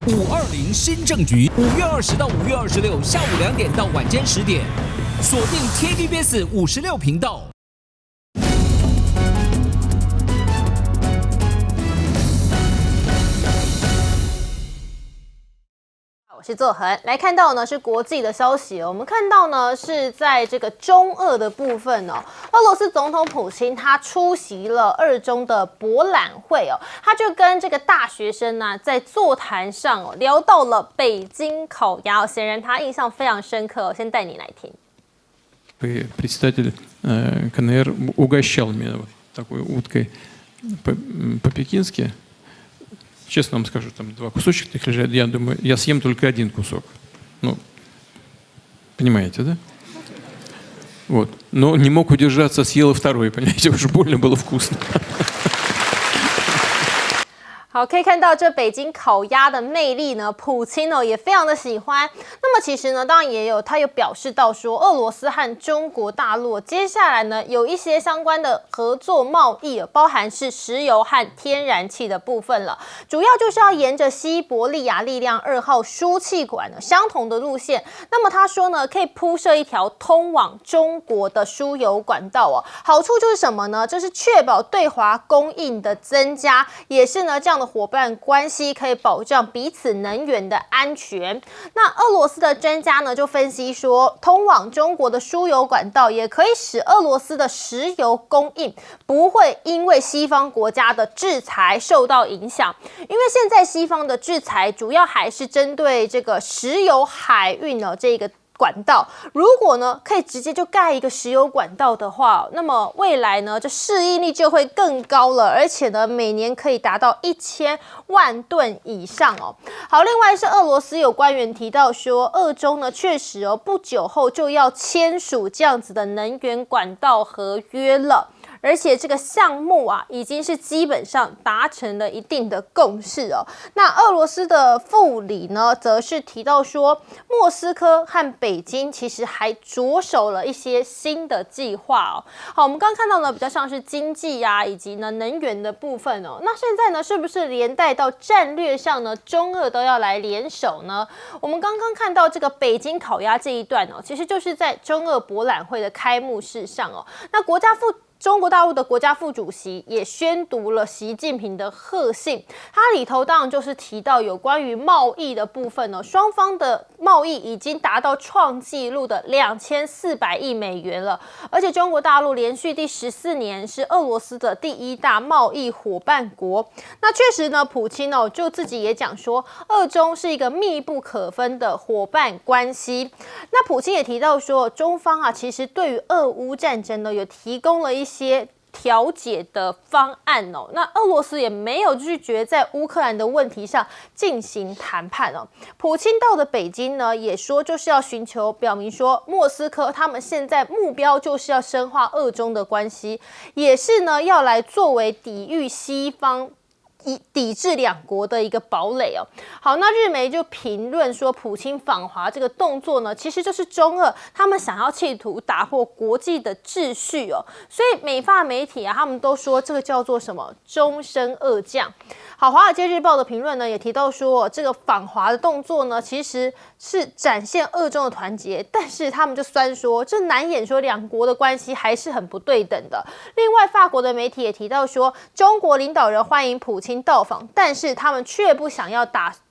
520新政局，5月20到5月26下午2点到晚间10点，锁定 TVBS 56频道。我是作恒，来看到呢是国际的消息，我们看到呢是在这个中俄的部分哦，俄罗斯总统普京他出席了俄中的博览会哦，他就跟这个大学生呢在座谈上哦聊到了北京烤鸭哦，显然他印象非常深刻哦，先带你来听。Председатель КНР угощал меня такой уткой по-пекински. Честно вам скажу, там 2 кусочка их лежат. Я думаю, я съем только 1 кусок. Ну, понимаете, да? Вот. Но не мог удержаться, съел и 2, понимаете, уж больно было вкусно. 好，可以看到这北京烤鸭的魅力呢，普京也非常的喜欢。那么其实呢，当然他有表示到说，俄罗斯和中国大陆接下来呢有一些相关的合作贸易，包含是石油和天然气的部分了。主要就是要沿着西伯利亚力量2号输气管相同的路线。那么他说呢，可以铺设一条通往中国的输油管道哦。好处就是什么呢？就是确保对华供应的增加，也是呢这样的伙伴关系可以保障彼此能源的安全。那俄罗斯的专家呢就分析说，通往中国的输油管道也可以使俄罗斯的石油供应不会因为西方国家的制裁受到影响，因为现在西方的制裁主要还是针对这个石油海运这个管道，如果呢可以直接就盖一个石油管道的话，那么未来呢这适应力就会更高了，而且呢每年可以达到1000万吨以上哦。好，另外是俄罗斯有官员提到说，俄中呢确实不久后就要签署这样子的能源管道合约了。而且这个项目已经是基本上达成了一定的共识哦。那俄罗斯的副理呢，则是提到说，莫斯科和北京其实还着手了一些新的计划哦。好，我们刚看到呢，比较像是经济以及呢能源的部分哦。那现在呢，是不是连带到战略上呢，中俄都要来联手呢？我们刚刚看到这个北京烤鸭这一段哦，其实就是在中俄博览会的开幕式上哦。那中国大陆的国家副主席也宣读了习近平的贺信，它里头当然就是提到有关于贸易的部分哦，双方的贸易已经达到创纪录的2400亿美元了，而且中国大陆连续第14年是俄罗斯的第1大贸易伙伴国。那确实呢，普京就自己也讲说，俄中是一个密不可分的伙伴关系。那普京也提到说，中方其实对于俄乌战争呢有提供了一些调解的方案哦，那俄罗斯也没有拒绝在乌克兰的问题上进行谈判哦。普京到的北京呢，也说就是要寻求表明说，莫斯科他们现在目标就是要深化俄中的关系，也是呢要来作为抵御西方抵制2国的一个堡垒哦。好，那日媒就评论说，普京访华这个动作呢，其实就是中俄他们想要企图打破国际的秩序哦。所以美法媒体他们都说这个叫做什么终身恶将。好，《华尔街日报》的评论呢也提到说，这个访华的动作呢，其实是展现俄中的团结，但是他们就酸说，这难掩说2国的关系还是很不对等的。另外，法国的媒体也提到说，中国领导人欢迎普京到访，但是他们却不想要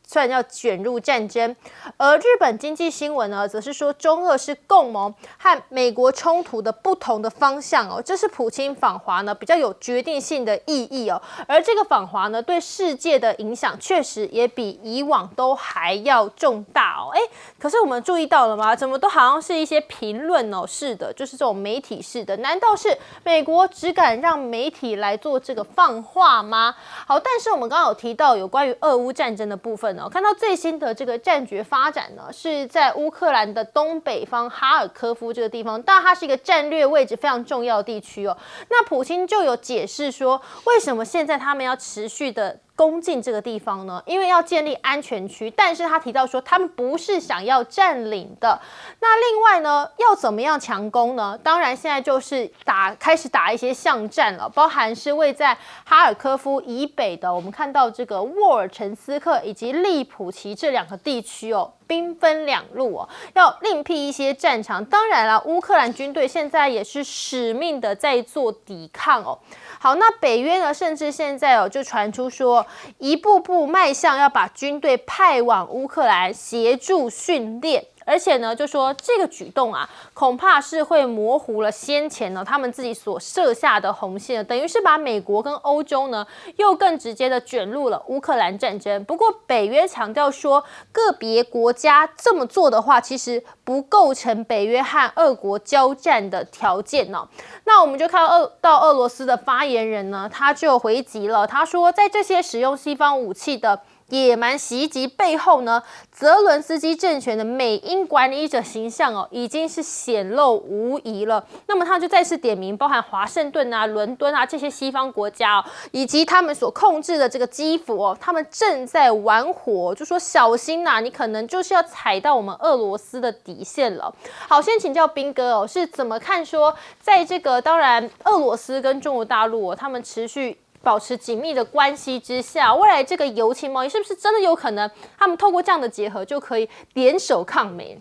算要卷入战争。而日本经济新闻呢，则是说中俄是共谋和美国冲突的不同的方向哦，这是普京访华呢比较有决定性的意义哦。而这个访华呢，对世界的影响确实也比以往都还要重大哦。可是我们注意到了吗？怎么都好像是一些评论式的，就是这种媒体式的？难道是美国只敢让媒体来做这个放话吗？好，但是我们刚刚有提到有关于俄乌战争的部分呢。看到最新的这个战局发展呢，是在乌克兰的东北方哈尔科夫这个地方，当然它是一个战略位置非常重要的地区哦。那普京就有解释说，为什么现在他们要持续的攻进这个地方呢？因为要建立安全区，但是他提到说他们不是想要占领的。那另外呢，要怎么样强攻呢？当然现在就是开始打一些巷战了，包含是位在哈尔科夫以北的，我们看到这个沃尔陈斯克以及利普奇这2个地区哦，兵分2路哦，要另辟一些战场。当然了，乌克兰军队现在也是使命的在做抵抗哦。好，那北约呢，甚至现在哦就传出说，一步步迈向要把军队派往乌克兰协助训练。而且呢，就说这个举动啊，恐怕是会模糊了先前呢他们自己所设下的红线，等于是把美国跟欧洲呢又更直接的卷入了乌克兰战争。不过北约强调说，个别国家这么做的话，其实不构成北约和俄国交战的条件呢。那我们就看到俄罗斯的发言人呢，他就回击了，他说，在这些使用西方武器的野蛮袭击背后呢，泽伦斯基政权的美英管理者形象哦，已经是显露无遗了。那么他就再次点名，包含华盛顿啊、伦敦啊这些西方国家哦，以及他们所控制的这个基辅哦，他们正在玩火，就说小心呐，你可能就是要踩到我们俄罗斯的底线了。好，先请教彬哥哦，是怎么看说，在这个当然俄罗斯跟中国大陆哦，他们持续保持紧密的关系之下，未来这个油气贸易是不是真的有可能，他们透过这样的结合就可以联手抗美？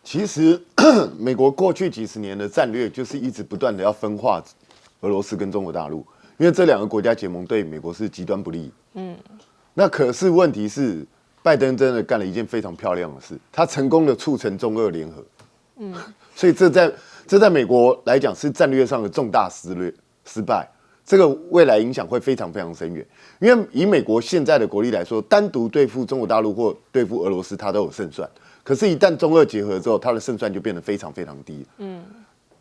其实，美国过去几十年的战略就是一直不断的要分化俄罗斯跟中国大陆，因为这2个国家结盟对美国是极端不利。那可是问题是，拜登真的干了一件非常漂亮的事，他成功的促成中俄联合。所以这在美国来讲是战略上的重大失败。这个未来影响会非常非常深远，因为以美国现在的国力来说，单独对付中国大陆或对付俄罗斯，它都有胜算。可是，一旦中俄结合之后，它的胜算就变得非常非常低。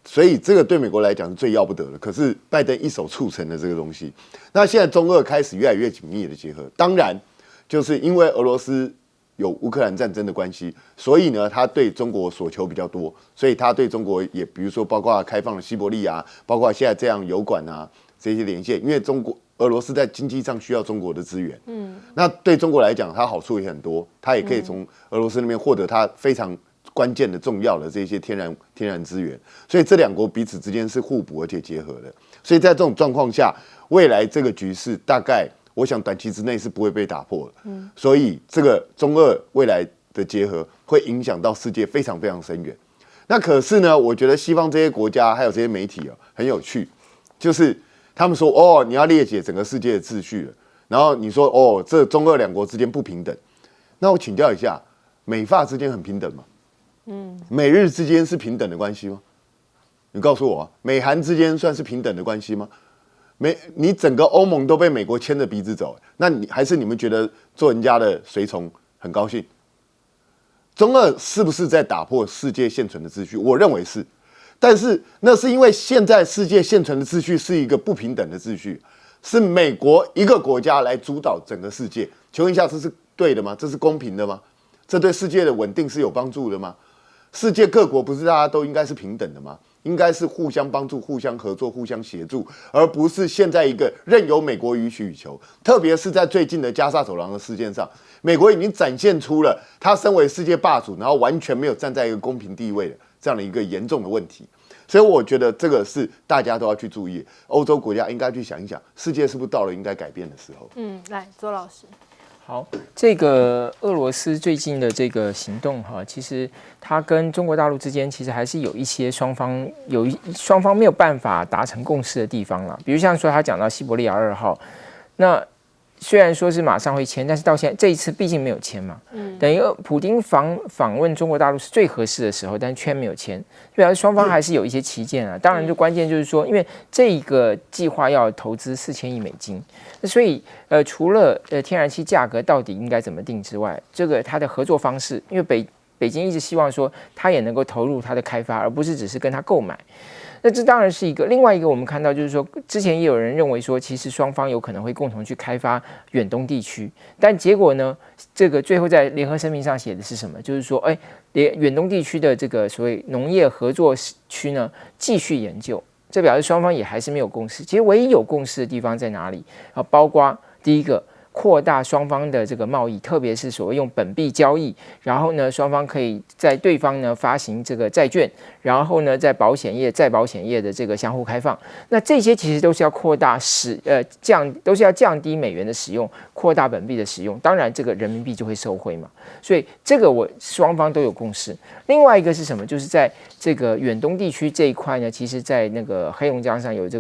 所以这个对美国来讲是最要不得的。可是拜登一手促成了这个东西，那现在中俄开始越来越紧密的结合，当然就是因为俄罗斯有乌克兰战争的关系，所以呢，他对中国所求比较多，所以他对中国也比如说包括开放了西伯利亚，包括现在这样油管啊。这些连线，因为俄罗斯在经济上需要中国的资源，那对中国来讲，它好处也很多，它也可以从俄罗斯那边获得它非常关键的、重要的这些天然资源，所以这2国彼此之间是互补而且结合的。所以在这种状况下，未来这个局势大概，我想短期之内是不会被打破的。所以这个中俄未来的结合会影响到世界非常非常深远。那可是呢，我觉得西方这些国家还有这些媒体很有趣，就是他们说哦，你要裂解整个世界的秩序了，然后你说哦，这中俄2国之间不平等。那我请教一下，美法之间很平等吗？美日之间是平等的关系吗？你告诉我，美韩之间算是平等的关系吗？你整个欧盟都被美国牵着鼻子走，那还是你们觉得做人家的随从很高兴？中俄是不是在打破世界现存的秩序？我认为是。但是那是因为现在世界现存的秩序是一个不平等的秩序，是美国一个国家来主导整个世界。请问一下，这是对的吗？这是公平的吗？这对世界的稳定是有帮助的吗？世界各国不是大家都应该是平等的吗？应该是互相帮助、互相合作、互相协助，而不是现在一个任由美国予取予求。特别是在最近的加沙走廊的事件上，美国已经展现出了他身为世界霸主，然后完全没有站在一个公平地位的这样的一个严重的问题。所以我觉得这个是大家都要去注意，欧洲国家应该去想一想，世界是不是到了应该改变的时候？来，周老师。好，这个俄罗斯最近的这个行动哈，其实它跟中国大陆之间其实还是有一些双方没有办法达成共识的地方啦。比如像说他讲到西伯利亚2号，那虽然说是马上会签，但是到现在这一次毕竟没有签嘛，等于普丁访问中国大陆是最合适的时候，但却没有签，表示双方还是有一些歧见啊。当然，就关键就是说，因为这个计划要投资4000亿美金，所以除了天然气价格到底应该怎么定之外，这个它的合作方式，因为北京一直希望说它也能够投入它的开发，而不是只是跟它购买。那这当然是一个，另外一个我们看到就是说，之前也有人认为说，其实双方有可能会共同去开发远东地区，但结果呢，这个最后在联合声明上写的是什么？就是说，远东地区的这个所谓农业合作区呢，继续研究，这表示双方也还是没有共识。其实唯一有共识的地方在哪里？包括第一个，扩大双方的这个贸易，特别是所谓用本币交易，然后呢，双方可以在对方呢发行这个债券，然后呢，在保险业、再保险业的这个相互开放，那这些其实都是要扩大都是要降低美元的使用，扩大本币的使用，当然这个人民币就会受惠嘛。所以这个双方都有共识。另外一个是什么？就是在这个远东地区这一块呢，其实在那个黑龙江上有这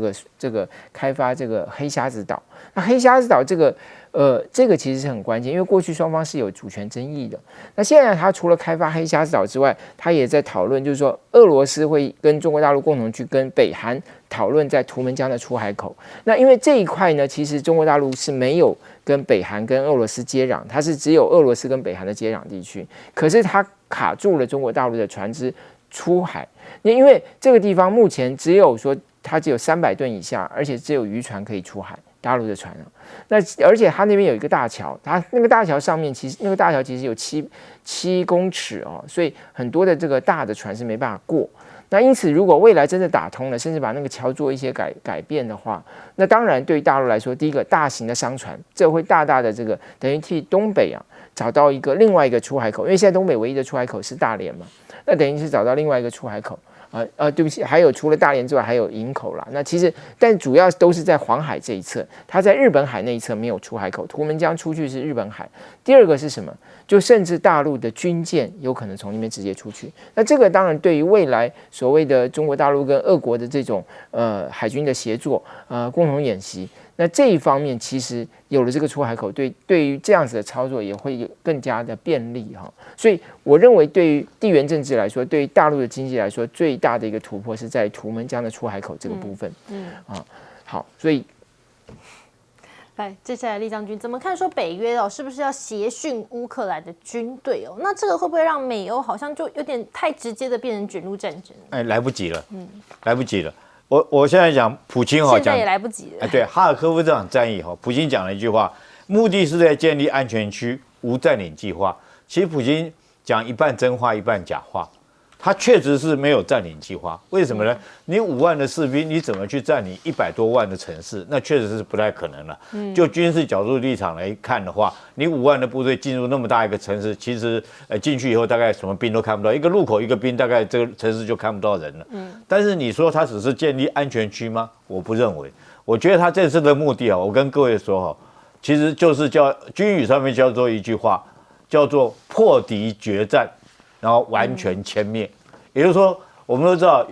个开发这个黑瞎子岛。那黑瞎子岛这个其实是很关键，因为过去双方是有主权争议的。那现在他除了开发黑瞎子岛之外，他也在讨论，就是说俄罗斯会跟中国大陆共同去跟北韩讨论在图们江的出海口。那因为这一块呢，其实中国大陆是没有跟北韩跟俄罗斯接壤，它是只有俄罗斯跟北韩的接壤地区，可是它卡住了中国大陆的船只出海。因为这个地方目前只有300吨以下，而且只有渔船可以出海。大陆的船那而且它那边有一个大桥，它那个大桥上面其实有7公尺哦，所以很多的这个大的船是没办法过。那因此，如果未来真的打通了，甚至把那个桥做一些改变的话，那当然对于大陆来说，第一个大型的商船，这会大大的这个等于替东北找到另外一个出海口，因为现在东北唯一的出海口是大连嘛，那等于是找到另外一个出海口。对不起，还有除了大连之外，还有营口啦。那其实，但主要都是在黄海这一侧，它在日本海那一侧没有出海口，图们江出去是日本海。第二个是什么？就甚至大陆的军舰有可能从那边直接出去。那这个当然对于未来所谓的中国大陆跟俄国的这种海军的协作共同演习。那这一方面其实有了这个出海口，对于这样子的操作也会更加的便利哈。所以我认为，对于地缘政治来说，对于大陆的经济来说，最大的一个突破是在图们江的出海口这个部分。好，所以来，接下来厉将军怎么看？说北约是不是要协训乌克兰的军队那这个会不会让美欧好像就有点太直接的变成卷入战争？来不及了，来不及了。我现在讲普京现在也来不及了。对，哈尔科夫这场战役普京讲了一句话，目的是在建立安全区，无占领计划。其实普京讲一半真话一半假话，他确实是没有占领计划。为什么呢？你5万的士兵，你怎么去占领100多万的城市？那确实是不太可能了。就军事角度立场来看的话，你5万的部队进入那么大一个城市，其实进去以后大概什么兵都看不到，一个路口一个兵，大概这个城市就看不到人了。但是你说他只是建立安全区吗？我不认为。我觉得他这次的目的我跟各位说其实就是叫军语上面叫做一句话，叫做破敌决战，然后完全歼灭。也就是说，我们都知道，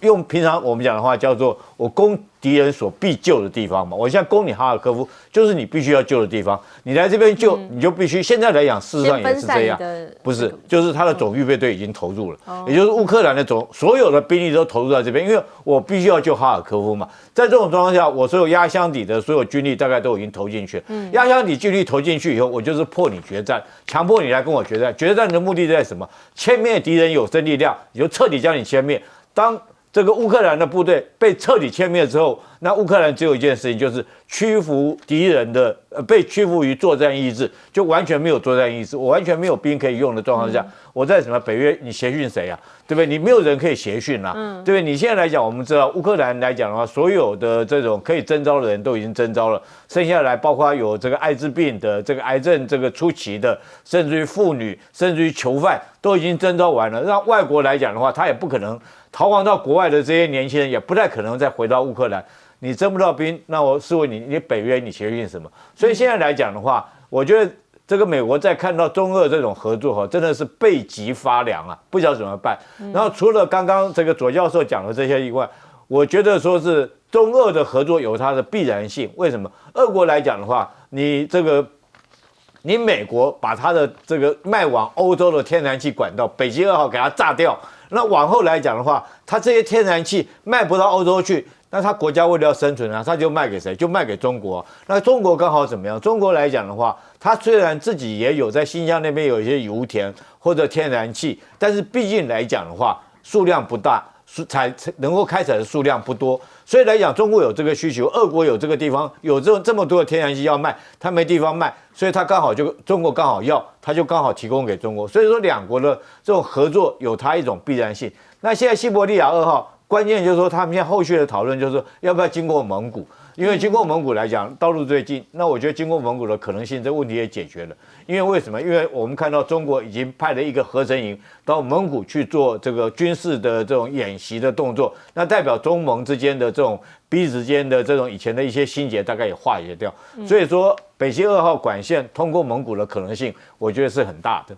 用平常我们讲的话叫做我攻敌人所必救的地方嘛。我现在攻你哈尔科夫，就是你必须要救的地方。你来这边救，你就必须。现在来讲，事实上也是这样，不是，就是他的总预备队已经投入了，也就是乌克兰的所有的兵力都投入在这边，因为我必须要救哈尔科夫嘛。在这种状况下，我所有压箱底的所有军力大概都已经投进去。压箱底军力投进去以后，我就是破你决战，强迫你来跟我决战。决战的目的在什么？歼灭敌人有生力量，也就彻底将你歼灭。当这个乌克兰的部队被彻底歼灭之后，那乌克兰只有一件事情，就是屈服敌人的被屈服于作战意志，就完全没有作战意志，我完全没有兵可以用的状况下，我在什么北约你协训谁啊？对不对？你没有人可以协训啦，对不对？你现在来讲，我们知道乌克兰来讲的话，所有的这种可以征召的人都已经征召了，剩下来包括有这个艾滋病的、这个癌症这个初期的，甚至于妇女，甚至于囚犯都已经征召完了。让外国来讲的话，他也不可能。逃亡到国外的这些年轻人也不太可能再回到乌克兰，你征不到兵，那我试问你北约你协训什么？所以现在来讲的话，我觉得这个美国在看到中俄这种合作真的是背脊发凉啊，不知道怎么办。然后除了刚刚这个左教授讲的这些以外，我觉得说是中俄的合作有它的必然性。为什么？俄国来讲的话，你美国把它的这个卖往欧洲的天然气管道北溪2号给它炸掉。那往后来讲的话，它这些天然气卖不到欧洲去，那它国家为了要生存它就卖给谁？就卖给中国。那中国刚好怎么样？中国来讲的话，它虽然自己也有在新疆那边有一些油田或者天然气，但是毕竟来讲的话，数量不大，才能够开采的数量不多。所以来讲，中国有这个需求，俄国有这个地方有这么多的天然气要卖，它没地方卖，所以它刚好中国刚好要，它就刚好提供给中国。所以说两国的这种合作有它一种必然性。那现在西伯利亚2号，关键就是说他们现在后续的讨论就是说要不要经过蒙古。因为经过蒙古来讲，道路最近，那我觉得经过蒙古的可能性，这问题也解决了。因为为什么？因为我们看到中国已经派了一个合成营到蒙古去做这个军事的这种演习的动作，那代表中蒙之间的这种彼此之间的这种以前的一些心结大概也化解掉。所以说，北溪2号管线通过蒙古的可能性，我觉得是很大的。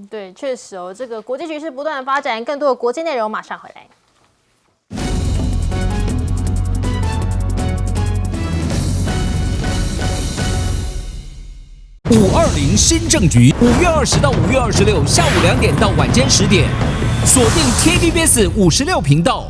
对，确实哦，这个国际局势不断的发展，更多的国际内容马上回来。520新政局，5月20到5月26下午2点到晚间10点，锁定 TVBS 56频道。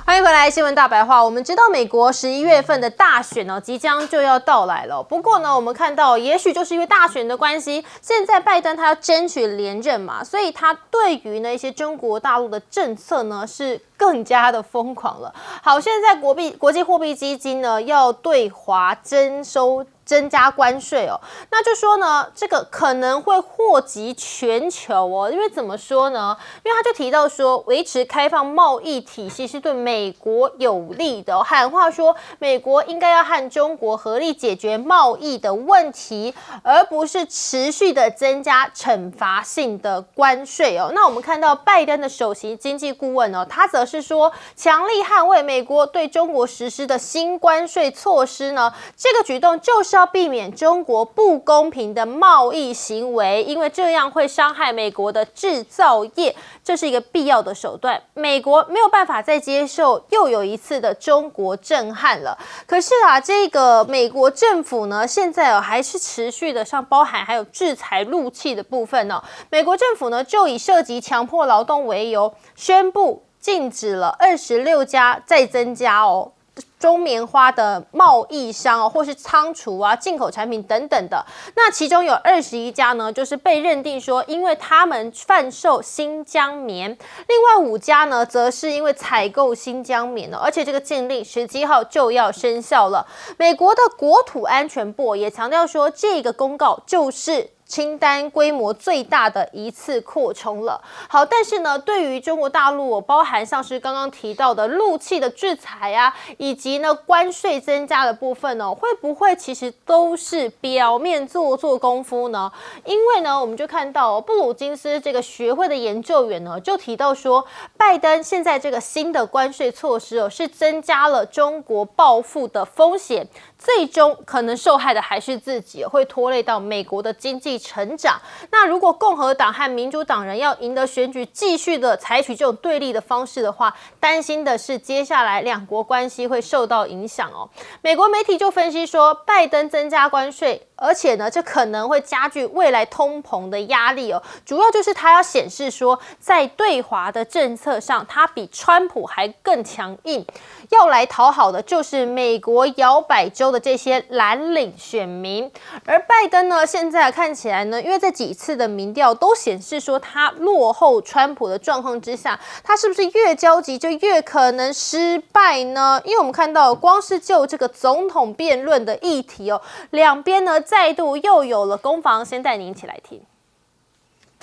欢迎回来，新闻大白话。我们知道美国11月份的大选呢，即将就要到来了。不过呢，我们看到，也许就是因为大选的关系，现在拜登他要争取连任嘛，所以他对于呢一些中国大陆的政策呢是更加的疯狂了。好，现在国际货币基金呢要对华增加关税哦，那就说呢，这个可能会祸及全球哦。因为怎么说呢？因为他就提到说，维持开放贸易体系是对美国有利的，喊话说美国应该要和中国合力解决贸易的问题，而不是持续的增加惩罚性的关税哦。那我们看到拜登的首席经济顾问哦，他则是说，强力捍卫美国对中国实施的新关税措施呢，这个举动就是要避免中国不公平的贸易行为，因为这样会伤害美国的制造业，这是一个必要的手段。美国没有办法再接受又有一次的中国震撼了。可是啊，这个美国政府呢，现在还是持续的，像包含还有制裁陆企的部分呢，美国政府呢就以涉及强迫劳动为由，宣布禁止了26家再增加哦。中棉花的贸易商哦，或是仓储啊、进口产品等等的，那其中有21家呢，就是被认定说，因为他们贩售新疆棉；另外5家呢，则是因为采购新疆棉而且这个禁令17号就要生效了。美国的国土安全部也强调说，这个公告就是清单规模最大的一次扩充了。好，但是呢，对于中国大陆，包含像是刚刚提到的陆企的制裁啊，以及呢关税增加的部分呢，会不会其实都是表面做功夫呢？因为呢，我们就看到布鲁金斯这个学会的研究员呢，就提到说，拜登现在这个新的关税措施是增加了中国报复的风险，最终可能受害的还是自己，会拖累到美国的经济成长。那如果共和党和民主党人要赢得选举，继续的采取这种对立的方式的话，担心的是接下来两国关系会受到影响哦。美国媒体就分析说，拜登增加关税，而且呢，这可能会加剧未来通膨的压力哦。主要就是他要显示说，在对华的政策上，他比川普还更强硬，要来讨好的就是美国摇摆州的这些蓝领选民。而拜登呢，现在看起来呢，因为在几次的民调都显示说他落后川普的状况之下，他是不是越焦急就越可能失败呢？因为我们看到，光是就这个总统辩论的议题哦，两边呢再度又有了攻防，先带您一起来听。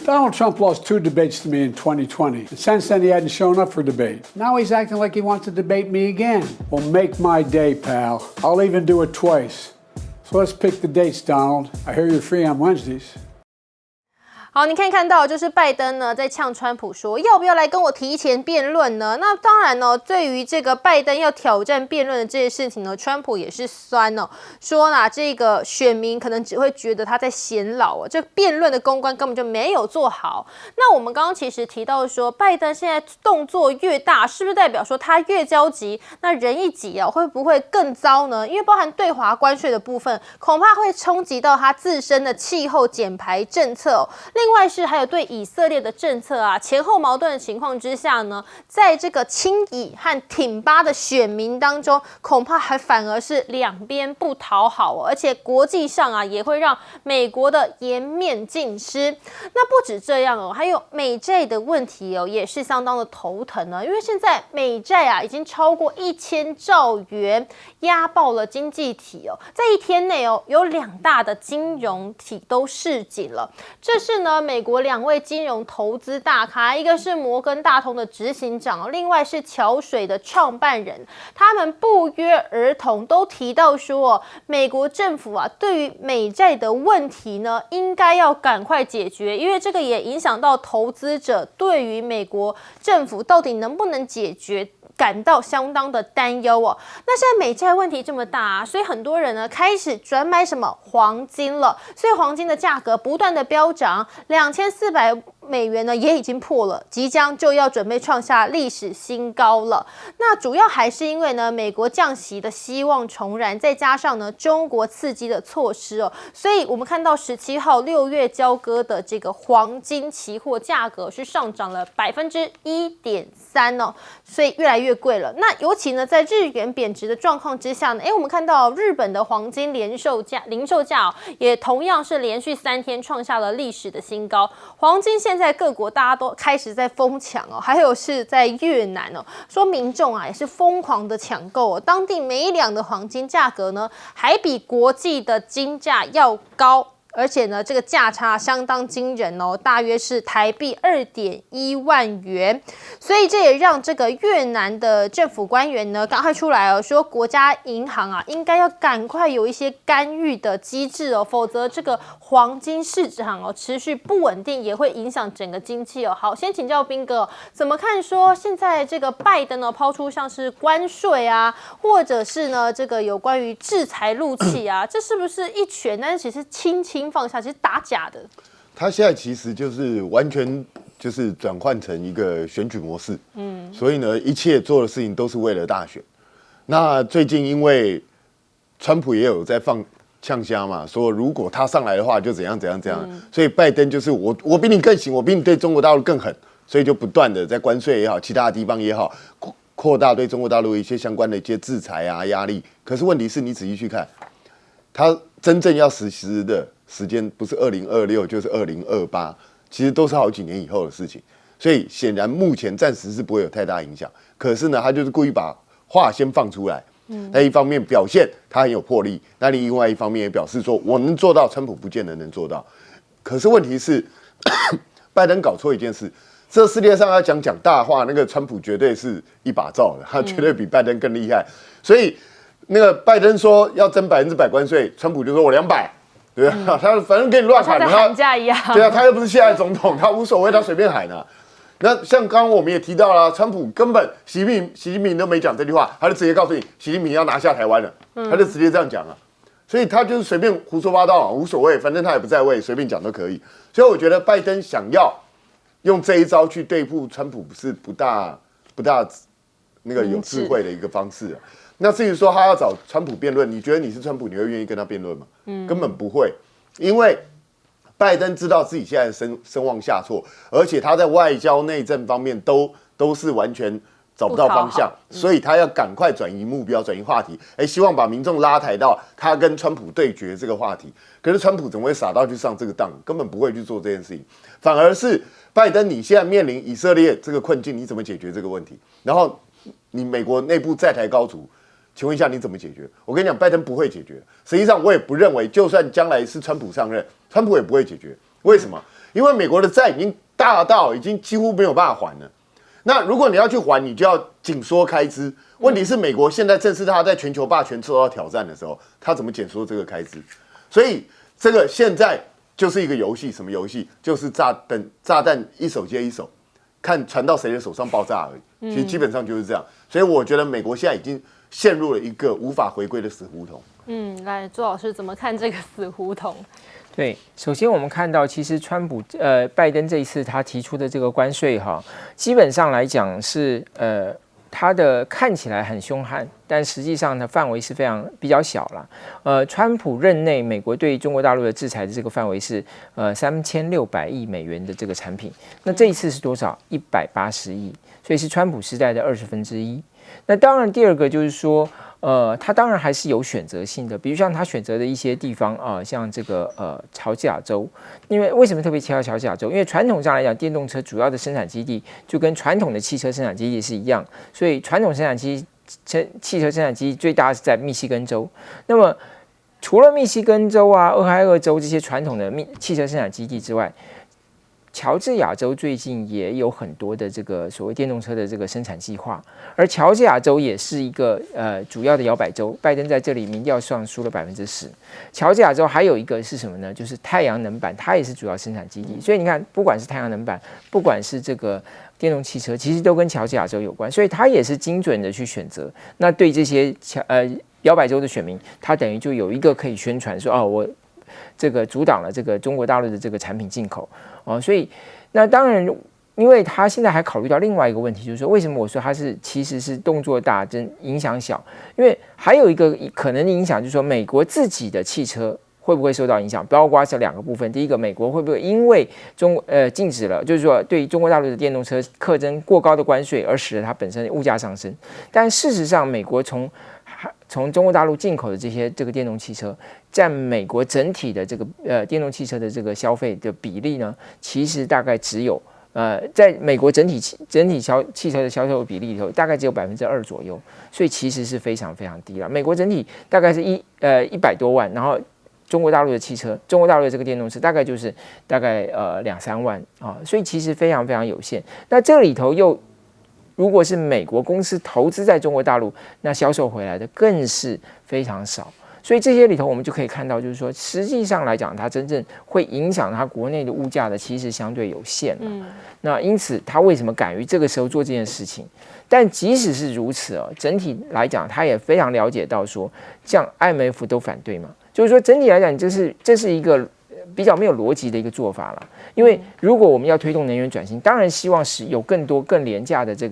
Donald Trump lost 2 debates to me in 2020. Since then, he hadn't shown up for debate. Now he's acting like he wants to debate me again. Well, make my day, pal. I'll even do it twice. So let's pick the dates, Donald. I hear you're free on Wednesdays. 好，你可以看到，就是拜登呢在呛川普说，要不要来跟我提前辩论呢？那当然呢，对于这个拜登要挑战辩论的这些事情呢，川普也是酸哦，说啦，这个选民可能只会觉得他在显老哦，这辩论的公关根本就没有做好。那我们刚刚其实提到说，拜登现在动作越大，是不是代表说他越焦急？那人一挤啊，会不会更糟呢？因为包含对华关税的部分，恐怕会冲击到他自身的气候减排政策哦。另外是还有对以色列的政策啊，前后矛盾的情况之下呢，在这个亲以和挺巴的选民当中，恐怕还反而是两边不讨好哦，而且国际上啊也会让美国的颜面尽失。那不止这样哦，还有美债的问题哦，也是相当的头疼呢，因为现在美债啊已经超过1000兆元，压爆了经济体哦，在一天内哦，有2大的金融体都示警了。这是呢呢，美国2位金融投资大咖，一个是摩根大通的执行长，另外是桥水的创办人，他们不约而同都提到说，美国政府啊，对于美债的问题呢，应该要赶快解决，因为这个也影响到投资者对于美国政府到底能不能解决感到相当的担忧哦。那现在美债问题这么大啊，所以很多人呢开始转买什么黄金了，所以黄金的价格不断的飙涨，2400美元呢也已经破了，即将就要准备创下历史新高了。那主要还是因为呢，美国降息的希望重燃，再加上呢中国刺激的措施哦，所以我们看到17号6月交割的这个黄金期货价格是上涨了1.3%哦，所以越来越贵了。那尤其呢，在日元贬值的状况之下呢，我们看到日本的黄金零售价也同样是连续3天创下了历史的新高。黄金现在各国大家都开始在疯抢哦，还有是在越南哦，说民众啊也是疯狂的抢购哦，当地每1两的黄金价格呢，还比国际的金价要高。而且呢，这个价差相当惊人哦，大约是台币2.1万元，所以这也让这个越南的政府官员呢赶快出来哦，说国家银行啊应该要赶快有一些干预的机制哦，否则这个黄金市场哦持续不稳定，也会影响整个经济哦。好，先请教彬哥怎么看说现在这个拜登呢抛出像是关税啊，或者是呢这个有关于制裁陆企啊，这是不是一拳？但是其实轻轻放下，其实打假的。他现在其实就是完全就是转换成一个选举模式，所以呢，一切做的事情都是为了大选。那最近因为川普也有在放呛虾嘛，说如果他上来的话就怎样怎样怎样，所以拜登就是我比你更行，我比你对中国大陆更狠，所以就不断的在关税也好，其他地方也好，扩大对中国大陆一些相关的一些制裁啊压力。可是问题是你仔细去看，他真正要实施的时间不是2026就是2028，其实都是好几年以后的事情，所以显然目前暂时是不会有太大影响。可是呢，他就是故意把话先放出来，那一方面表现他很有魄力，那另外一方面也表示说我能做到，川普不见得能做到。可是问题是，拜登搞错一件事，这世界上要讲大话，那个川普绝对是一把罩的，他绝对比拜登更厉害。所以那个拜登说要征100%关税，川普就说我200。对啊，他反正给你乱喊，他在喊价一样。对啊，他又不是现在总统，他无所谓，他随便喊啊。那像刚刚我们也提到了，川普根本习近平都没讲这句话，他就直接告诉你，习近平要拿下台湾了，他就直接这样讲了。所以他就是随便胡说八道啊，无所谓，反正他也不在位，随便讲都可以。所以我觉得拜登想要用这一招去对付川普，是不大那个有智慧的一个方式啊。那至于说他要找川普辩论，你觉得你是川普，你会愿意跟他辩论吗？根本不会，因为拜登知道自己现在声望下挫，而且他在外交内政方面都是完全找不到方向，所以他要赶快转移目标，转移话题，希望把民众拉抬到他跟川普对决这个话题。可是川普怎么会傻到去上这个当？根本不会去做这件事情，反而是拜登，你现在面临以色列这个困境，你怎么解决这个问题？然后你美国内部债台高筑。请问一下，你怎么解决？我跟你讲，拜登不会解决。实际上，我也不认为，就算将来是川普上任，川普也不会解决。为什么？因为美国的债已经大到已经几乎没有办法还了。那如果你要去还，你就要紧缩开支。问题是，美国现在正是他在全球霸权受到挑战的时候，他怎么减缩这个开支？所以，这个现在就是一个游戏，什么游戏？就是炸弹一手接一手，看传到谁的手上爆炸而已。其实基本上就是这样。所以我觉得美国现在已经陷入了一个无法回归的死胡同。来，朱老师怎么看这个死胡同？对，首先我们看到，其实拜登这一次他提出的这个关税哈，基本上来讲是他的看起来很凶悍，但实际上的范围是比较小了。川普任内，美国对中国大陆的制裁的这个范围是3600亿美元的这个产品，那这一次是多少？180亿，所以是川普时代的1/20。那当然，第二个就是说，他当然还是有选择性的，比如像他选择的一些地方啊，像这个乔治亚州，因为为什么特别提到乔治亚州？因为传统上来讲，电动车主要的生产基地就跟传统的汽车生产基地是一样，所以传统汽车生产基地最大是在密西根州。那么除了密西根州啊、俄亥俄州这些传统的汽车生产基地之外，乔治亚州最近也有很多的这个所谓电动车的这个生产计划，而乔治亚州也是一个主要的摇摆州，拜登在这里民调上输了10%。乔治亚州还有一个是什么呢？就是太阳能板，它也是主要生产基地。所以你看，不管是太阳能板，不管是这个电动汽车，其实都跟乔治亚州有关，所以它也是精准的去选择。那对这些摇摆州的选民，他等于就有一个可以宣传说，我这个阻挡了这个中国大陆的这个产品进口所以那当然，因为他现在还考虑到另外一个问题，就是说为什么我说他其实是动作大，真影响小？因为还有一个可能的影响，就是说美国自己的汽车会不会受到影响？包括这2个部分。第一个，美国会不会因为禁止了，就是说对中国大陆的电动车课征过高的关税，而使得它本身物价上升？但事实上，美国从中国大陆进口的这个电动汽车，占美国整体的这个电动汽车的这个消费的比例呢，其实大概只有在美国整体汽车的销售比例里头，大概只有2%左右，所以其实是非常非常低了。美国整体大概是100多万，然后中国大陆的汽车，中国大陆的这个电动车大概2-3万所以其实非常非常有限。那这里头又如果是美国公司投资在中国大陆，那销售回来的更是非常少。所以这些里头我们就可以看到，就是说实际上来讲，它真正会影响它国内的物价的，其实相对有限那因此他为什么敢于这个时候做这件事情？但即使是如此整体来讲，他也非常了解到说，像 IMF 都反对嘛，就是说整体来讲，这是一个比较没有逻辑的一个做法了。因为如果我们要推动能源转型，当然希望是有更多更廉价的这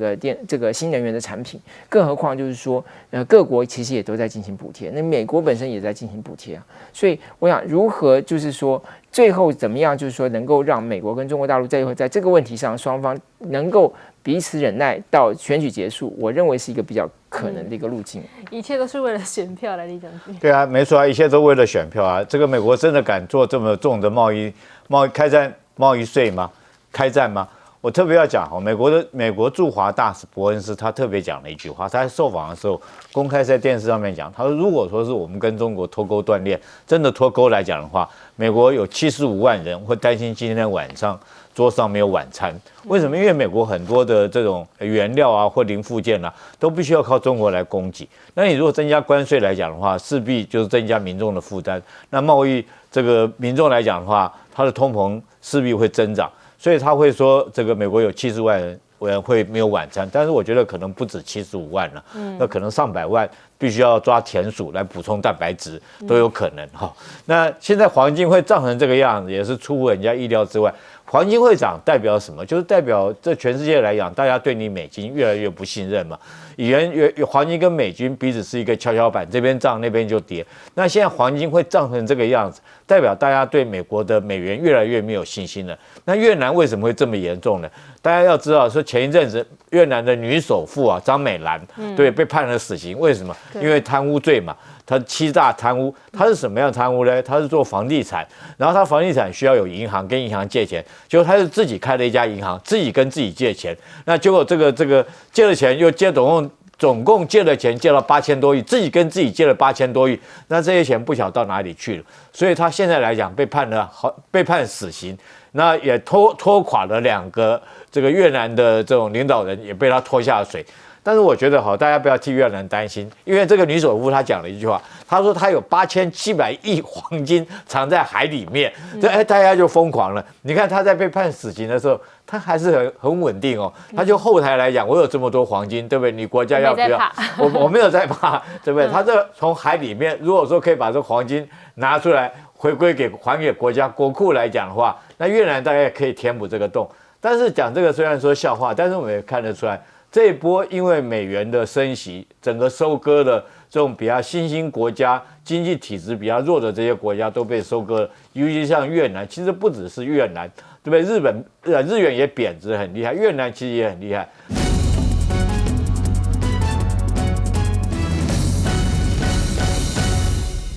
个新能源的产品，更何况就是说，各国其实也都在进行补贴，那美国本身也在进行补贴所以我想如何就是说最后怎么样，就是说能够让美国跟中国大陆在这个问题上双方能够彼此忍耐到选举结束，我认为是一个比较可能的一个路径。一切都是为了选票来，李将军。对啊，没错一切都为了选票这个美国真的敢做这么重的贸易开战？贸易税吗？开战吗？我特别要讲美国驻华大使伯恩斯他特别讲了一句话，他在受访的时候公开在电视上面讲，他说如果说是我们跟中国脱钩断链，真的脱钩来讲的话，美国有75万人会担心今天晚上桌上没有晚餐。为什么？因为美国很多的这种原料或零附件都必须要靠中国来供给。那你如果增加关税来讲的话，势必就是增加民众的负担。那贸易这个民众来讲的话，它的通膨势必会增长，所以他会说这个美国有70万人会没有晚餐，但是我觉得可能不止75万了，那可能上百万必须要抓田鼠来补充蛋白质都有可能那现在黄金会涨成这个样子，也是出乎人家意料之外。黄金会涨代表什么？就是代表这全世界来讲，大家对你美金越来越不信任嘛。以前黄金跟美金彼此是一个跷跷板，这边涨那边就跌。那现在黄金会涨成这个样子，代表大家对美国的美元越来越没有信心了。那越南为什么会这么严重呢？大家要知道，说前一阵子越南的女首富张美兰，对，被判了死刑。为什么？因为贪污罪嘛。他欺诈贪污，他是什么样贪污呢？他是做房地产，然后他房地产需要有银行跟银行借钱，结果他是自己开了一家银行，自己跟自己借钱，那结果这个借了钱又总共借了钱借了8000多亿，自己跟自己借了8000多亿，那这些钱不晓得到哪里去了，所以他现在来讲被判死刑，那也拖垮了2个这个越南的这种领导人，也被他拖下水。但是我觉得大家不要替越南担心，因为这个女首富她讲了一句话，她说她有8700亿黄金藏在海里面，大家就疯狂了。你看她在被判死刑的时候，她还是很稳定她就后台来讲，我有这么多黄金，对不对？你国家要不要？我没有在怕，对不对？她这从海里面，如果说可以把这黄金拿出来还给国家国库来讲的话，那越南大概可以填补这个洞。但是讲这个虽然说笑话，但是我们也看得出来。这一波因为美元的升息，整个收割了这种比较新兴国家、经济体制比较弱的这些国家都被收割了，尤其像越南，其实不只是越南，对不对？日元也贬值很厉害，越南其实也很厉害。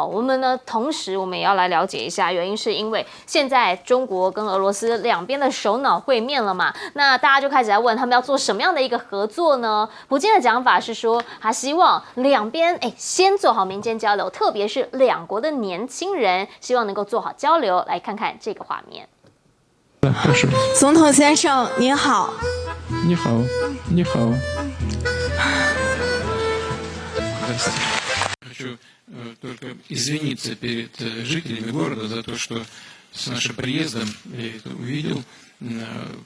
我们呢，同时我们也要来了解一下，原因是因为现在中国跟俄罗斯两边的首脑会面了嘛，那大家就开始在问他们要做什么样的一个合作呢？普京的讲法是说，他希望两边先做好民间交流，特别是2国的年轻人，希望能够做好交流。来看看这个画面。прошу. 总统先生，您好。你好，你好。Здравствуйте. Хочу только извиниться перед жителями города за то, что с нашим приездом, я это увидел,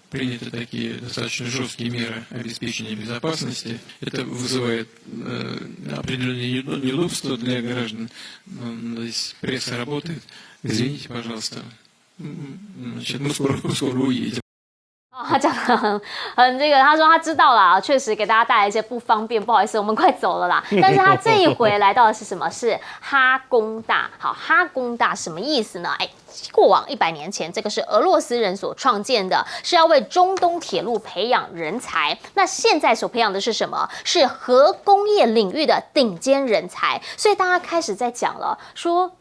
приняты такие достаточно жесткие меры обеспечения безопасности. Это вызывает определенные неудобства для граждан. Здесь пресса работает. Извините, пожалуйста. Значит, мы скоро уедем. 他讲的很这个，他说他知道啦，确实给大家带来一些不方便，不好意思，我们快走了啦。但是他这一回来到的是什么？是哈工大。好，哈工大什么意思呢？过往100年前，这个是俄罗斯人所创建的，是要为中东铁路培养人才。那现在所培养的是什么？是核工业领域的顶尖人才。所以大家开始在讲了，说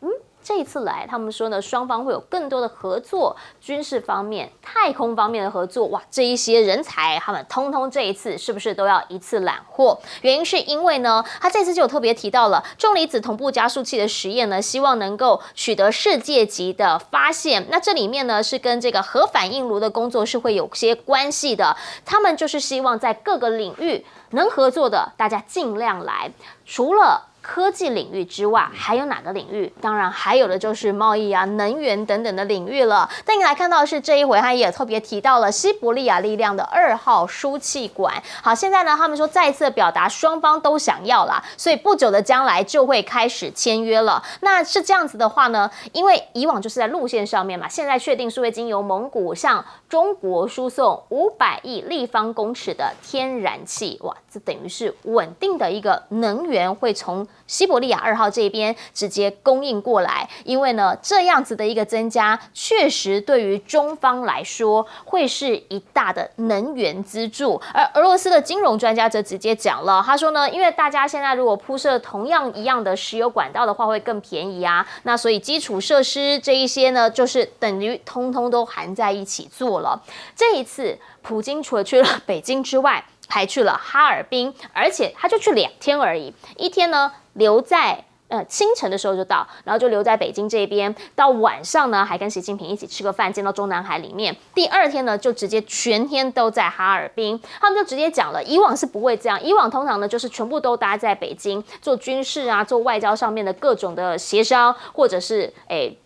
这一次来，他们说呢，双方会有更多的合作，军事方面、太空方面的合作。哇，这一些人才，他们通通这一次是不是都要一次揽获？原因是因为呢，他这次就有特别提到了重离子同步加速器的实验呢，希望能够取得世界级的发现。那这里面呢，是跟这个核反应炉的工作是会有些关系的。他们就是希望在各个领域能合作的，大家尽量来。除了科技领域之外，还有哪个领域？当然还有的就是贸易啊、能源等等的领域了。但你来看到的是这一回，他也特别提到了西伯利亚力量的2号输气管。好，现在呢，他们说再一次表达双方都想要啦，所以不久的将来就会开始签约了。那是这样子的话呢，因为以往就是在路线上面嘛，现在确定是会经由蒙古向中国输送500亿立方公尺的天然气。哇，这等于是稳定的一个能源会从西伯利亚2号这边直接供应过来，因为呢，这样子的一个增加，确实对于中方来说会是一大的能源支柱。而俄罗斯的金融专家则直接讲了，他说呢，因为大家现在如果铺设同样一样的石油管道的话，会更便宜啊，那所以基础设施这一些呢，就是等于通通都含在一起做了。这一次，普京除了去了北京之外，还去了哈尔滨，而且他就去2天而已，一天呢留在清晨的时候就到，然后就留在北京这边，到晚上呢还跟习近平一起吃个饭，见到中南海里面。第2天呢就直接全天都在哈尔滨，他们就直接讲了，以往是不会这样，以往通常呢就是全部都待在北京做军事啊、做外交上面的各种的协商，或者是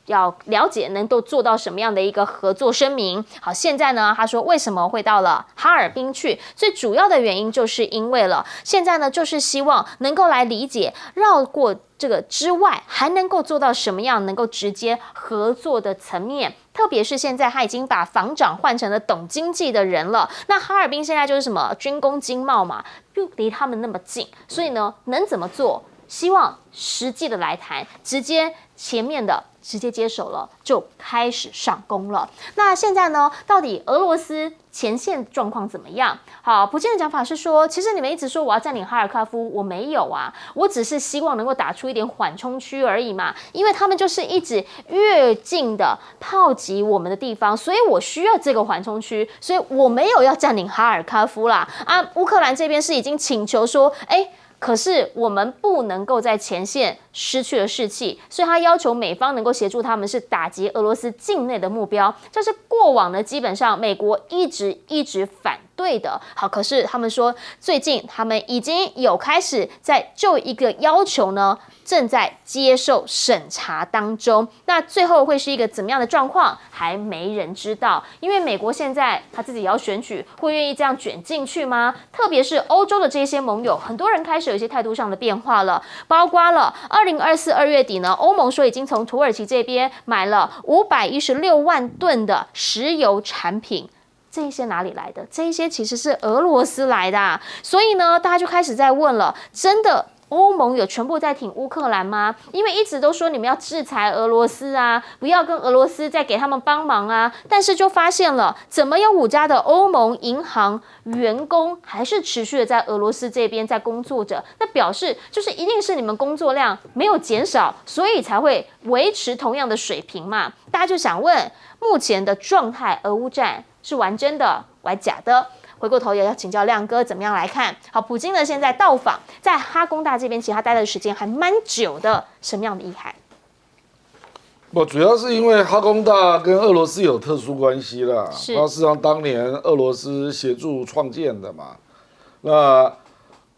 要了解能够做到什么样的一个合作声明。好，现在呢，他说为什么会到了哈尔滨去？最主要的原因就是因为了，现在呢就是希望能够来理解，绕过这个之外，还能够做到什么样能够直接合作的层面。特别是现在他已经把防长换成了懂经济的人了，那哈尔滨现在就是什么军工经贸嘛，又离他们那么近，所以呢，能怎么做？希望实际的来谈，直接前面的直接接手了，就开始上攻了。那现在呢，到底俄罗斯前线状况怎么样？好，普京的讲法是说，其实你们一直说我要占领哈尔科夫，我没有啊，我只是希望能够打出一点缓冲区而已嘛，因为他们就是一直越境的炮击我们的地方，所以我需要这个缓冲区，所以我没有要占领哈尔科夫啦。啊，乌克兰这边是已经请求说，可是我们不能够在前线失去了士气，所以他要求美方能够协助他们是打击俄罗斯境内的目标，这是过往呢基本上美国一直反对的。好，可是他们说最近他们已经有开始在就一个要求呢，正在接受审查当中。那最后会是一个怎么样的状况，还没人知道。因为美国现在他自己也要选举，会愿意这样卷进去吗？特别是欧洲的这些盟友，很多人开始有一些态度上的变化了，包括了2024 2月底呢，欧盟说已经从土耳其这边买了516万吨的石油产品。这一些哪里来的？这一些其实是俄罗斯来的啊，所以呢，大家就开始在问了，真的欧盟有全部在挺乌克兰吗？因为一直都说你们要制裁俄罗斯啊，不要跟俄罗斯再给他们帮忙啊，但是就发现了，怎么有5家的欧盟银行员工还是持续的在俄罗斯这边在工作着，那表示就是一定是你们工作量没有减少，所以才会维持同样的水平嘛。大家就想问，目前的状态，俄乌战是玩真的，玩假的？回过头也要请教亮哥怎么样来看。好，普京呢现在到访在哈工大这边，其实他待的时间还蛮久的，什么样的意涵？不，主要是因为哈工大跟俄罗斯有特殊关系啦。是它事实上当年俄罗斯协助创建的嘛。那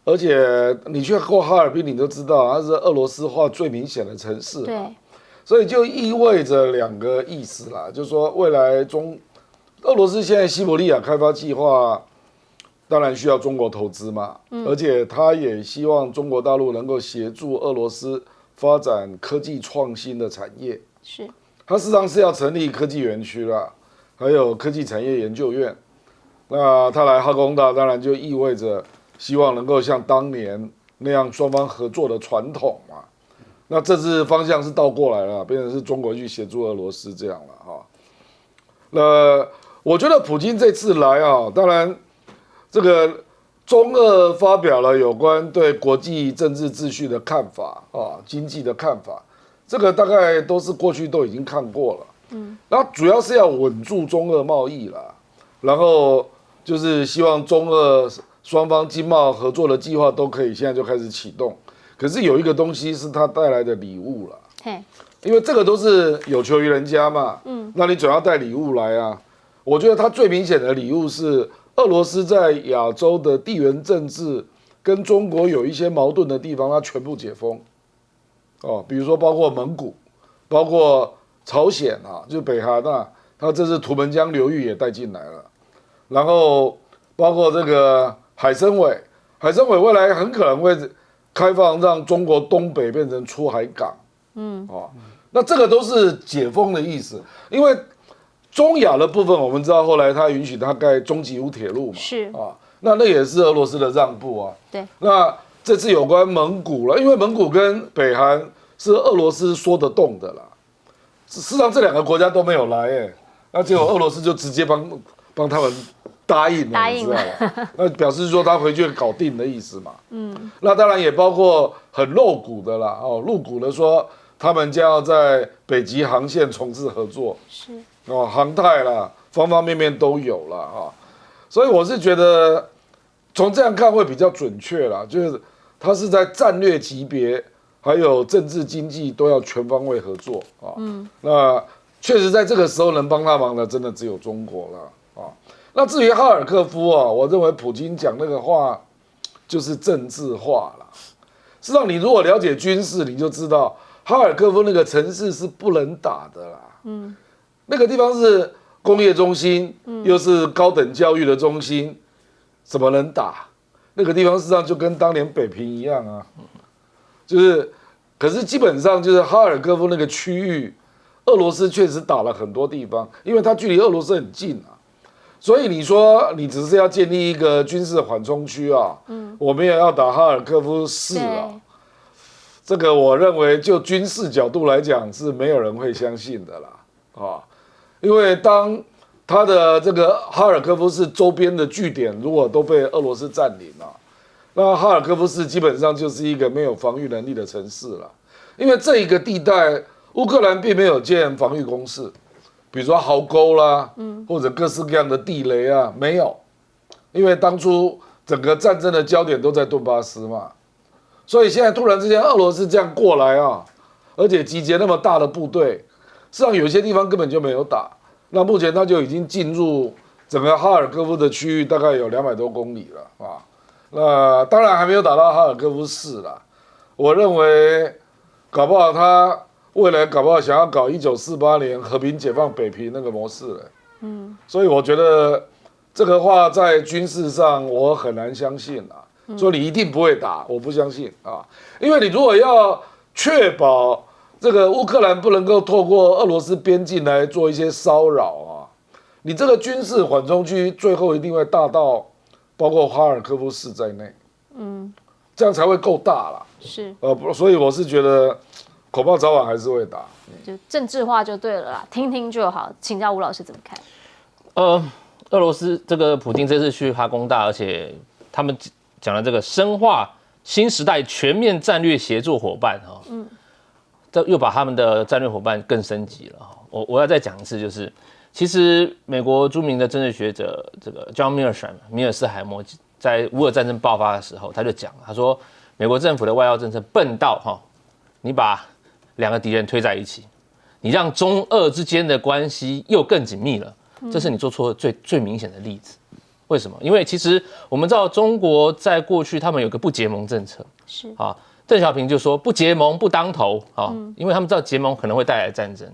而且你去过哈尔滨，你都知道它是俄罗斯化最明显的城市。对，所以就意味着2个意思啦，就是说未来俄罗斯现在西伯利亚开发计划，当然需要中国投资嘛，而且他也希望中国大陆能够协助俄罗斯发展科技创新的产业。是，它事实上是要成立科技园区啦，还有科技产业研究院。那他来哈工大，当然就意味着希望能够像当年那样双方合作的传统嘛。那这次方向是倒过来了，变成是中国去协助俄罗斯这样了哈。那我觉得普京这次来啊，当然这个中俄发表了有关对国际政治秩序的看法啊，经济的看法，这个大概都是过去都已经看过了。然后主要是要稳住中俄贸易啦，然后就是希望中俄双方经贸合作的计划都可以现在就开始启动。可是有一个东西是他带来的礼物了，因为这个都是有求于人家嘛，那你总要带礼物来啊。我觉得他最明显的礼物是俄罗斯在亚洲的地缘政治跟中国有一些矛盾的地方，它全部解封。哦，比如说包括蒙古，包括朝鲜啊，就北韩啊，它这次图们江流域也带进来了，然后包括这个海参崴，海参崴未来很可能会开放，让中国东北变成出海港。那这个都是解封的意思，因为中亚的部分我们知道，后来他允许他盖中吉乌铁路嘛，是啊，那也是俄罗斯的让步啊。对，那这次有关蒙古了，因为蒙古跟北韩是俄罗斯说得动的啦，事实上这2个国家都没有来，那结果俄罗斯就直接帮他们答应了，你知道吗？那表示说他回去搞定的意思嘛。那当然也包括很露骨的啦，露骨的说他们将要在北极航线重置合作，是航太啦，方方面面都有了啊。所以我是觉得从这样看会比较准确啦，就是他是在战略级别还有政治经济都要全方位合作啊。那确实在这个时候能帮他忙的，真的只有中国了啊。那至于哈尔科夫啊，我认为普京讲那个话就是政治化了。事实上，你如果了解军事，你就知道哈尔科夫那个城市是不能打的啦。那个地方是工业中心，又是高等教育的中心，怎么能打？那个地方事实上就跟当年北平一样啊，就是，可是基本上就是哈尔科夫那个区域，俄罗斯确实打了很多地方，因为它距离俄罗斯很近啊。所以你说你只是要建立一个军事缓冲区啊，我们也要打哈尔科夫市啊，这个我认为就军事角度来讲是没有人会相信的啦，啊，因为当他的这个哈尔科夫市周边的据点如果都被俄罗斯占领了，那哈尔科夫市基本上就是一个没有防御能力的城市了，因为这一个地带乌克兰并没有建防御工事。比如说壕沟啦，或者各式各样的地雷啊，没有，因为当初整个战争的焦点都在顿巴斯嘛，所以现在突然之间俄罗斯这样过来啊，而且集结那么大的部队，实际上有些地方根本就没有打，那目前他就已经进入整个哈尔科夫的区域，大概有200多公里了啊，那当然还没有打到哈尔科夫市啦，我认为搞不好他。未来搞不好想要搞1948年和平解放北平那个模式了，所以我觉得这个话在军事上我很难相信啊，说你一定不会打，我不相信啊，因为你如果要确保这个乌克兰不能够透过俄罗斯边境来做一些骚扰啊，你这个军事缓冲区最后一定会大到包括哈尔科夫市在内，这样才会够大啦。是，所以我是觉得。恐怕早晚还是会打，就政治化就对了啦，听听就好。请教吴老师怎么看？俄罗斯这个普丁这次去哈工大，而且他们讲了这个深化新时代全面战略协作伙伴哈，这又把他们的战略伙伴更升级了。我要再讲一次，就是其实美国著名的政治学者这个 John Mearsheimer 米尔斯海默在乌俄战争爆发的时候，他就讲，他说美国政府的外交政策笨到你把2个敌人推在一起，你让中俄之间的关系又更紧密了，这是你做错的最明显的例子。为什么？因为其实我们知道中国在过去他们有个不结盟政策，是啊，邓小平就说不结盟不当头啊，因为他们知道结盟可能会带来战争，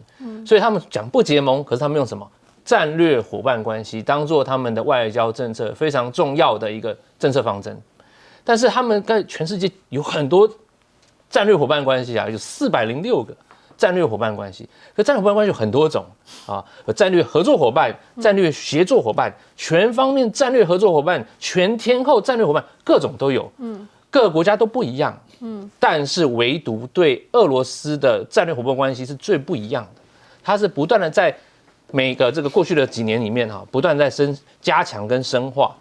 所以他们讲不结盟，可是他们用什么战略伙伴关系当做他们的外交政策非常重要的一个政策方针。但是他们在全世界有很多战略伙伴关系啊，有406个战略伙伴关系。可战略伙伴关系有很多种啊，有战略合作伙伴、战略协作伙伴、全方面战略合作伙伴、全天候战略伙伴，各种都有。各个国家都不一样。但是唯独对俄罗斯的战略伙伴关系是最不一样的，它是不断的在每个这个过去的几年里面不断在加强跟深化。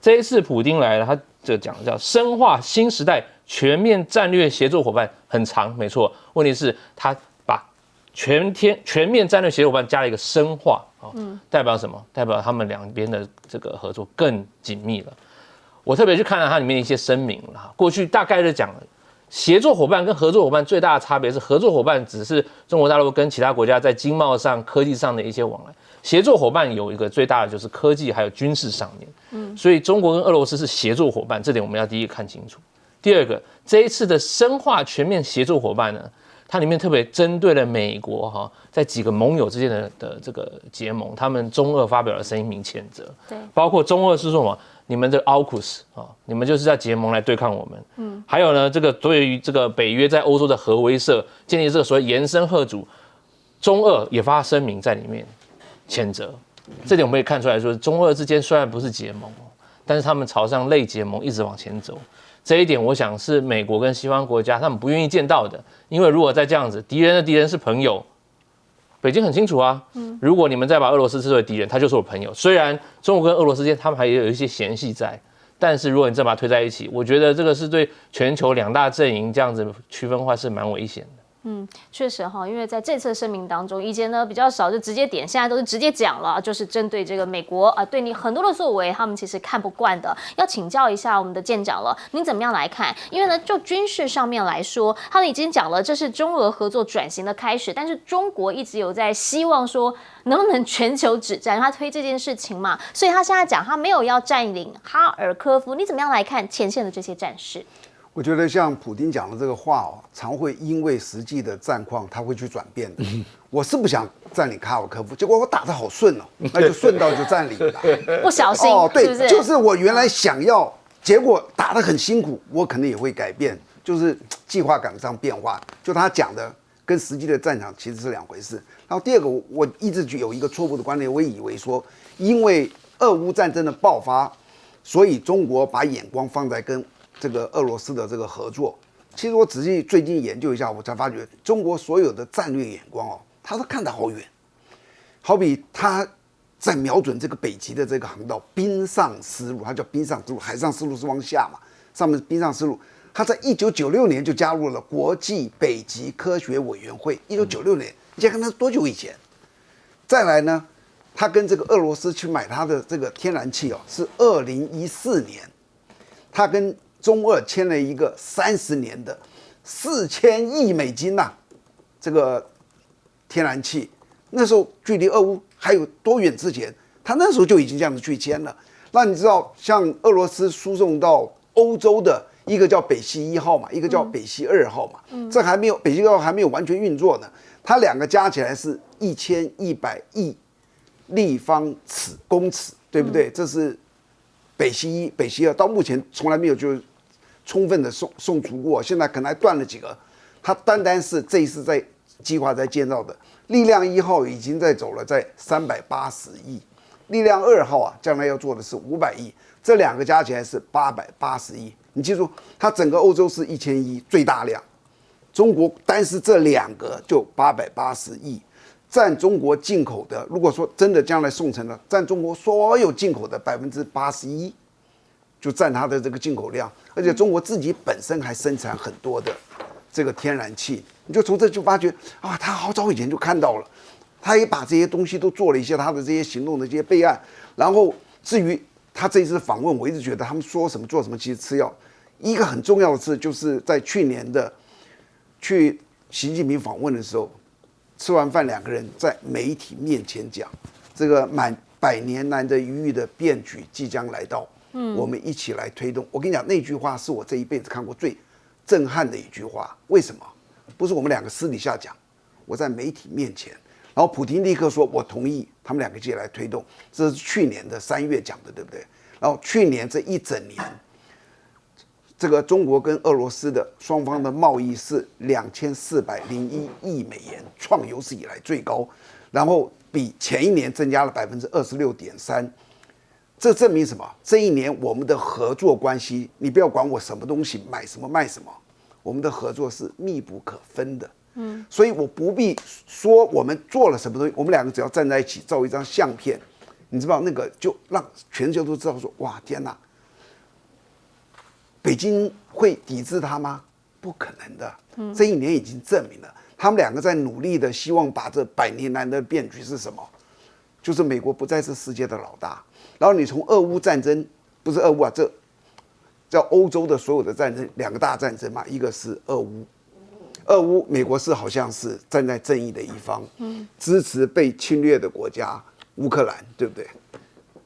这一次普丁来了，他这讲的叫深化新时代全面战略协作伙伴，很长，没错。问题是他把全面战略协作伙伴加了一个深化，代表什么？代表他们两边的这个合作更紧密了。我特别去看了它里面的一些声明了，过去大概就讲了。协作伙伴跟合作伙伴最大的差别是，合作伙伴只是中国大陆跟其他国家在经贸上、科技上的一些往来，协作伙伴有一个最大的就是科技还有军事上面。所以中国跟俄罗斯是协作伙伴，这点我们要第一个看清楚。第二个，这一次的深化全面协作伙伴呢，它里面特别针对了美国在几个盟友之间的这个结盟，他们中俄发表了声明谴责，对，包括中俄是说什么？你们的 AUKUS 你们就是在结盟来对抗我们。还有呢，这个对于这个北约在欧洲的核威慑，建立这个所谓延伸贺主，中俄也发声明在里面谴责。这点我们可以看出来说，中俄之间虽然不是结盟，但是他们朝向类结盟一直往前走。这一点我想是美国跟西方国家他们不愿意见到的，因为如果再这样子，敌人的敌人是朋友。北京很清楚啊，如果你们再把俄罗斯视为敌人，他就是我朋友。虽然中国跟俄罗斯之间他们还有一些嫌隙在，但是如果你再把它推在一起，我觉得这个是对全球两大阵营这样子区分化是蛮危险的。确实哈，因为在这次声明当中，以前呢比较少就直接点，现在都是直接讲了，就是针对这个美国对你很多的作为，他们其实看不惯的。要请教一下我们的舰长了，您怎么样来看？因为呢，就军事上面来说，他们已经讲了这是中俄合作转型的开始，但是中国一直有在希望说能不能全球止战，他推这件事情嘛，所以他现在讲他没有要占领哈尔科夫，你怎么样来看前线的这些战士？我觉得像普丁讲的这个话常会因为实际的战况，他会去转变的。我是不想占领哈尔科夫，结果我打得好顺那就顺道就占领了。不小心对，是不是？就是我原来想要，结果打得很辛苦，我可能也会改变，就是计划赶上变化。就他讲的跟实际的战场其实是两回事。然后第二个，我一直有一个错误的观念，我以为说，因为俄乌战争的爆发，所以中国把眼光放在跟这个俄罗斯的这个合作。其实我仔细最近研究一下，我才发觉中国所有的战略眼光他都看得好远。好比他在瞄准这个北极的这个航道冰上丝路，它叫冰上丝路，海上丝路是往下嘛，上面是冰上丝路。他在1996年就加入了国际北极科学委员会。1996年，你想看那是多久以前？再来呢，他跟这个俄罗斯去买他的这个天然气是2014年，他跟中俄签了一个30年的4000亿美金这个天然气。那时候距离俄乌还有多远之前，他那时候就已经这样子去签了。那你知道，像俄罗斯输送到欧洲的一个叫北溪1号嘛，一个叫北溪2号嘛，这还没有北溪2号还没有完全运作呢，它两个加起来是1100亿立方公尺，对不对？这是北溪1、北溪2，到目前从来没有就充分的送出过，现在可能还断了几个。它单单是这一次在计划在建造的力量1号已经在走了，在380亿，力量2号将来要做的是500亿，这两个加起来是880亿。你记住，它整个欧洲是1000亿最大量，中国单是这两个就880亿，占中国进口的，如果说真的将来送成了，占中国所有进口的81%，就占它的这个进口量。而且中国自己本身还生产很多的这个天然气，你就从这就发觉他好早以前就看到了，他也把这些东西都做了一些他的这些行动的这些备案。然后至于他这一次访问，我一直觉得他们说什么做什么其实吃药。一个很重要的事就是在去年的去习近平访问的时候，吃完饭两个人在媒体面前讲，这个100年难得一遇的变局即将来到，我们一起来推动。我跟你讲，那句话是我这一辈子看过最震撼的一句话。为什么？不是我们两个私底下讲，我在媒体面前，然后普丁立刻说我同意，他们两个一起来推动。这是去年的3月讲的，对不对？然后去年这一整年，这个中国跟俄罗斯的双方的贸易是2401亿美元，创有史以来最高，然后比前一年增加了26.3%。这证明什么？这一年我们的合作关系，你不要管我什么东西买什么卖什么，我们的合作是密不可分的。所以我不必说我们做了什么东西，我们两个只要站在一起照一张相片，你知道那个就让全世界都知道说，哇，天哪！北京会抵制他吗？不可能的。这一年已经证明了，他们两个在努力的希望把这100年来的变局是什么？就是美国不再是世界的老大。然后你从俄乌战争，不是俄乌啊，这叫欧洲的所有的战争，2个大战争嘛，一个是俄乌，美国是好像是站在正义的一方，支持被侵略的国家乌克兰，对不对？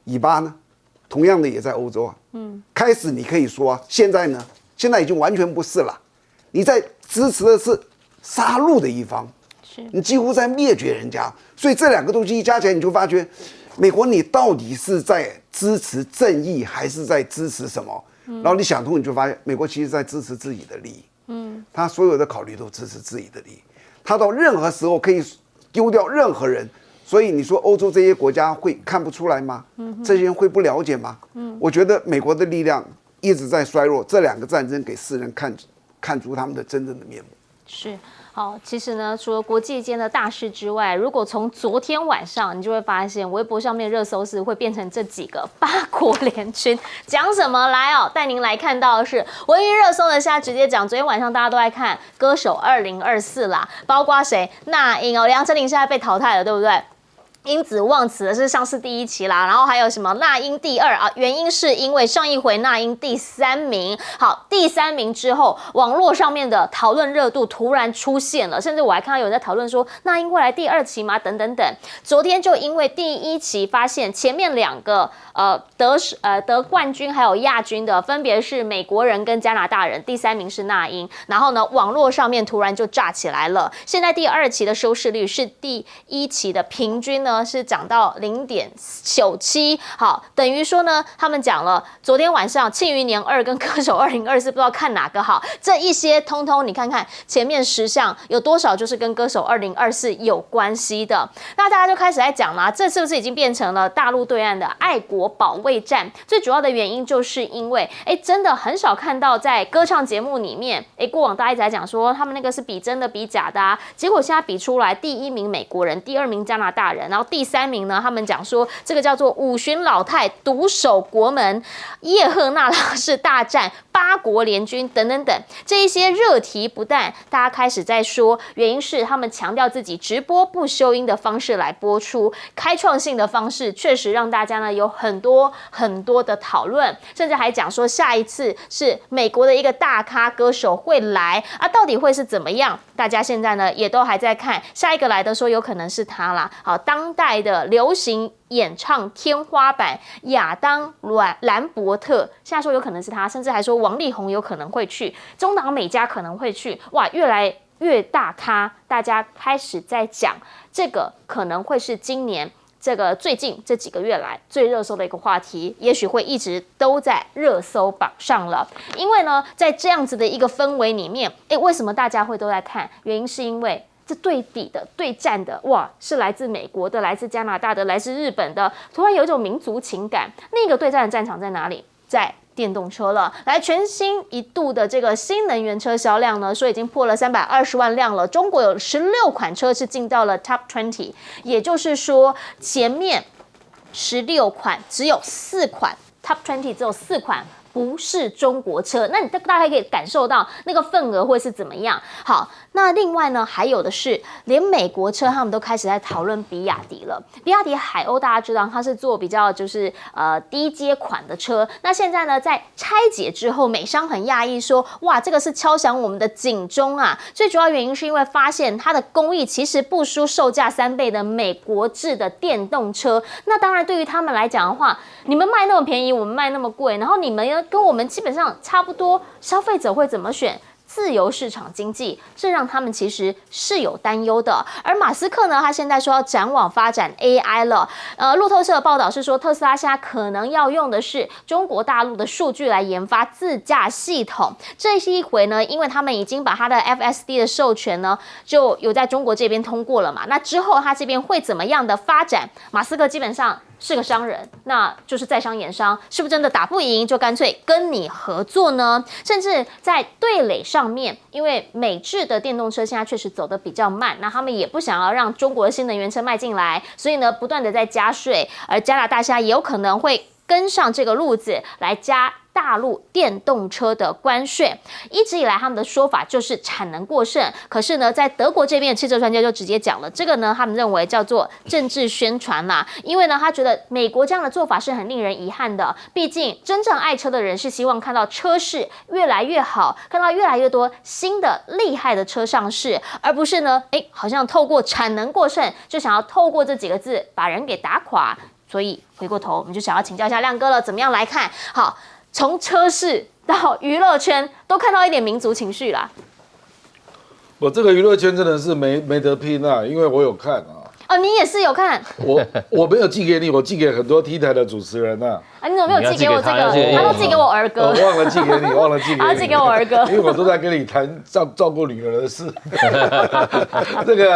以巴呢？同样的也在欧洲啊，开始你可以说，现在呢，现在已经完全不是了，你在支持的是杀戮的一方，你几乎在灭绝人家，所以这2个东西一加起来，你就发觉，美国你到底是在支持正义，还是在支持什么？然后你想通，你就发现，美国其实在支持自己的利益，他所有的考虑都支持自己的利益，他到任何时候可以丢掉任何人。所以你说欧洲这些国家会看不出来吗？这些人会不了解吗？我觉得美国的力量一直在衰弱，这2个战争给世人看出他们的真正的面目。是。好，其实呢，除了国际间的大事之外，如果从昨天晚上，你就会发现微博上面热搜是会变成这几个8国联军讲什么来哦，带您来看到的是文娱热搜的，现在直接讲，昨天晚上大家都在看歌手2024啦，包括谁？那英哦，梁振霖现在被淘汰了，对不对？因子忘词的是上市第1期啦，然后还有什么那英第2啊？原因是因为上一回那英第3名，好，第3名之后，网络上面的讨论热度突然出现了，甚至我还看到有人在讨论说那英会来第2期吗？等等等。昨天就因为第1期发现前面2个得冠军还有亚军的分别是美国人跟加拿大人，第3名是那英，然后呢，网络上面突然就炸起来了。现在第2期的收视率是第1期的平均呢是涨到0.97，好，等于说呢，他们讲了，昨天晚上《庆余年2》跟歌手2024不知道看哪个好，这一些通通你看看前面10项有多少就是跟歌手2024有关系的，那大家就开始在讲啦，这是不是已经变成了大陆对岸的爱国保卫战？最主要的原因就是因为，真的很少看到在歌唱节目里面，过往大家一直在讲说他们那个是比真的比假的啊，结果现在比出来，第1名美国人，第2名加拿大人，然后第3名呢，他们讲说这个叫做五旬老太独守国门，叶赫那拉氏大战8国联军等等等，这一些热题不但大家开始在说，原因是他们强调自己直播不修音的方式来播出，开创性的方式确实让大家呢有很多的讨论，甚至还讲说下一次是美国的一个大咖歌手会来啊，到底会是怎么样？大家现在呢也都还在看，下一个来的说有可能是他啦。好，当代的流行演唱天花板亚当兰伯特，现在说有可能是他，甚至还说王力宏有可能会去，中岛美嘉可能会去，哇，越来越大咖，大家开始在讲这个可能会是今年这个最近这几个月来最热搜的一个话题，也许会一直都在热搜榜上了。因为呢，在这样子的一个氛围里面，为什么大家会都在看？原因是因为这对比的、对战的，哇，是来自美国的、来自加拿大的、来自日本的，突然有一种民族情感。那个对战的战场在哪里？在电动车了。来，全新一度的这个新能源车销量呢，说已经破了320万辆了。中国有16款车是进到了 Top 20，也就是说前面16款只有4款 Top 20只有4款不是中国车，那你大概可以感受到那个份额会是怎么样。好，那另外呢，还有的是，连美国车他们都开始在讨论比亚迪了。比亚迪海鸥大家知道，它是做比较就是低阶款的车。那现在呢，在拆解之后，美商很讶异说，哇，这个是敲响我们的警钟啊！最主要原因是因为发现它的工艺其实不输售价3倍的美国制的电动车。那当然，对于他们来讲的话，你们卖那么便宜，我们卖那么贵，然后你们跟我们基本上差不多，消费者会怎么选？自由市场经济，这让他们其实是有担忧的。而马斯克呢，他现在说要展往发展 AI 了。路透社的报道是说，特斯拉现在可能要用的是中国大陆的数据来研发自驾系统。这是一回呢，因为他们已经把他的 FSD 的授权呢，就有在中国这边通过了嘛。那之后他这边会怎么样的发展？马斯克基本上是个商人，那就是在商言商，是不是真的打不赢就干脆跟你合作呢？甚至在对垒上面，因为美制的电动车现在确实走得比较慢，那他们也不想要让中国的新能源车卖进来，所以呢，不断的在加税，而加拿大现在也有可能会跟上这个路子来加大陆电动车的关税。一直以来他们的说法就是产能过剩，可是呢，在德国这边的汽车专家就直接讲了，这个呢，他们认为叫做政治宣传啦，因为呢，他觉得美国这样的做法是很令人遗憾的，毕竟真正爱车的人是希望看到车市越来越好，看到越来越多新的厉害的车上市，而不是呢，好像透过产能过剩就想要透过这几个字把人给打垮。所以回过头，我们就想要请教一下亮哥了，怎么样来看？好，从车市到娱乐圈，都看到一点民族情绪啦。我这个娱乐圈真的是没得拼啊，因为我有看啊。哦，你也是有看？我没有寄给你，我寄给很多 T 台的主持人啊。你怎么没有寄给我这个？他都寄给我儿歌。我忘了寄给你，忘了寄给你。他寄给我儿歌，因为我都在跟你谈照顾女儿的事。这个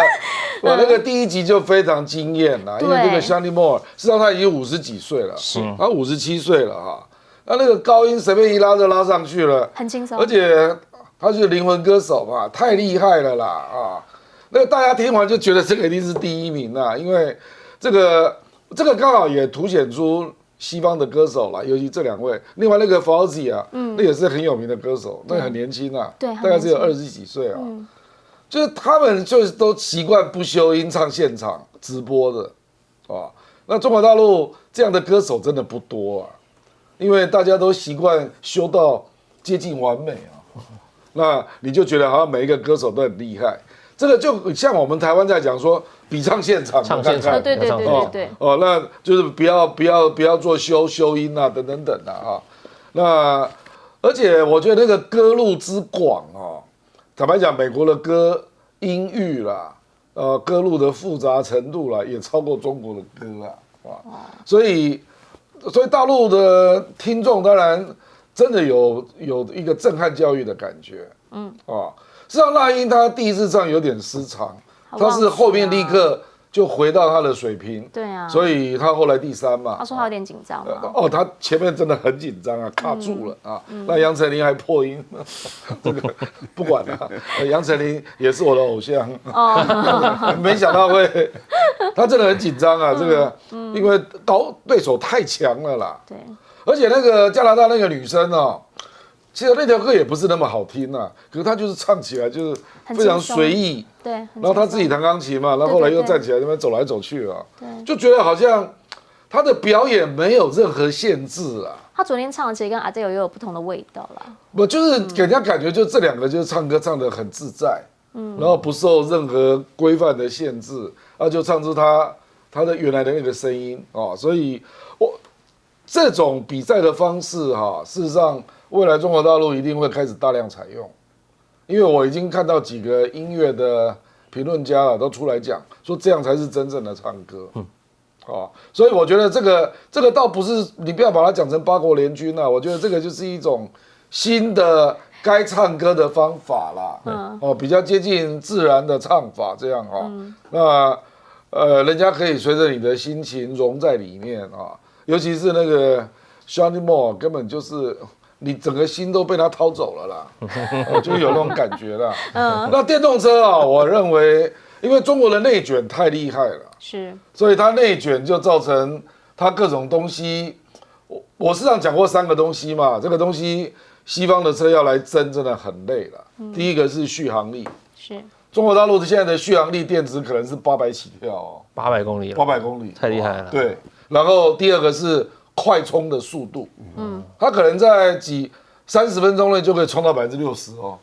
我那个第一集就非常惊艳啦，因为这个 Shani Moore， 事实上他已经50几岁了，他57岁了哈。那个高音随便一拉就拉上去了，很轻松。而且他是灵魂歌手嘛，太厉害了啦啊！那个大家听完就觉得这个一定是第一名啦，因为这个刚好也凸显出西方的歌手啦，尤其这2位。另外那个 Fauzi 啊，那也是很有名的歌手，那很年轻啊，对，大概只有20几岁啊。就是他们就是都习惯不修音唱现场直播的啊。那中国大陆这样的歌手真的不多啊，因为大家都习惯修到接近完美啊。那你就觉得好像每一个歌手都很厉害。这个就像我们台湾在讲说比唱现场，唱现场，对，那就是不要做修音啊，等等的啊。那而且我觉得那个歌路之广啊，坦白讲，美国的歌音域啦，歌路的复杂程度啦，也超过中国的歌啦啊。所以大陆的听众当然真的有一个震撼教育的感觉，事实上，那英他第一次唱有点失常，他是后面立刻就回到他的水平，对啊，所以他后来第3嘛。他说他有点紧张嘛。他前面真的很紧张啊，卡住了啊。那杨丞琳还破音，这个不管了，杨丞琳也是我的偶像，没想到会，他真的很紧张啊，这个因为对手太强了啦。对，而且那个加拿大那个女生啊。其实那条歌也不是那么好听啊，可是他就是唱起来就是非常随意，对。然后他自己弹钢琴嘛，然后后来又站起来那边走来走去啊，就觉得好像他的表演没有任何限制啊。他昨天唱的其实跟阿 Adele 又有不同的味道啦。不就是给人家感觉就这2个就是唱歌唱得很自在，然后不受任何规范的限制，就唱出他的原来的那个声音啊，所以这种比赛的方式哈，事实上。未来中国大陆一定会开始大量采用，因为我已经看到几个音乐的评论家了都出来讲说这样才是真正的唱歌，所以我觉得这个倒不是你不要把它讲成8国联军啊，我觉得这个就是一种新的该唱歌的方法啦，比较接近自然的唱法这样那人家可以随着你的心情融在里面啊，尤其是那个 Shani Moore 根本就是。你整个心都被他掏走了啦，就有那种感觉啦。那电动车啊，我认为，因为中国的内卷太厉害了，是，所以它内卷就造成它各种东西。我事实上讲过3个东西嘛，这个东西西方的车要来争真的很累了。第一个是续航力，是。中国大陆现在的续航力电池可能是800起跳哦，800公里，800公里，太厉害了。对，然后第二个是快充的速度，它可能在30分钟内就可以充到60%哦，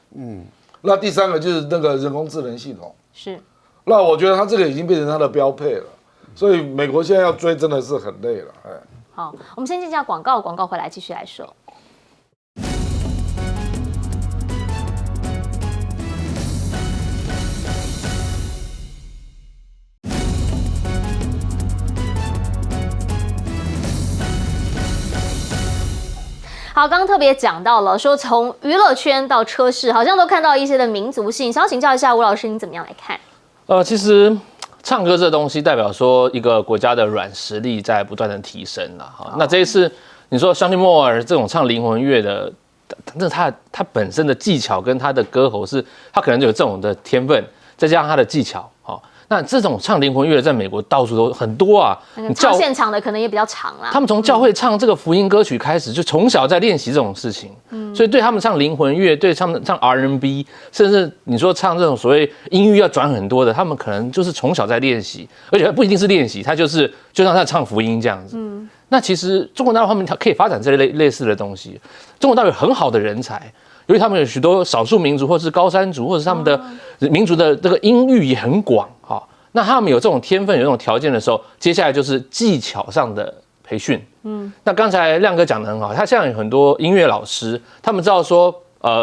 那第三个就是那个人工智能系统，是，那我觉得它这个已经变成它的标配了，所以美国现在要追真的是很累了，哎。好，我们先进一下广告，广告回来继续来说。好，刚刚特别讲到了，说从娱乐圈到车市，好像都看到一些的民族性。想要请教一下吴老师，你怎么样来看？其实唱歌这东西代表说一个国家的软实力在不断的提升了。哈，那这一次你说香蒂莫尔这种唱灵魂乐的，那他本身的技巧跟他的歌喉是，他可能就有这种的天分，再加上他的技巧，好。那这种唱灵魂乐的，在美国到处都很多啊。唱现场的可能也比较长啦。他们从教会唱这个福音歌曲开始，就从小在练习这种事情。所以对他们唱灵魂乐，对他们唱 R&B， 甚至你说唱这种所谓音域要转很多的，他们可能就是从小在练习，而且不一定是练习，他就让他唱福音这样子。那其实中国大陆他们可以发展这类似的东西。中国大陆有很好的人才。由于他们有许多少数民族，或是高山族，或者是他们的民族的这个音域也很广啊。那他们有这种天分、有这种条件的时候，接下来就是技巧上的培训。那刚才亮哥讲得很好，他现在有很多音乐老师，他们知道说，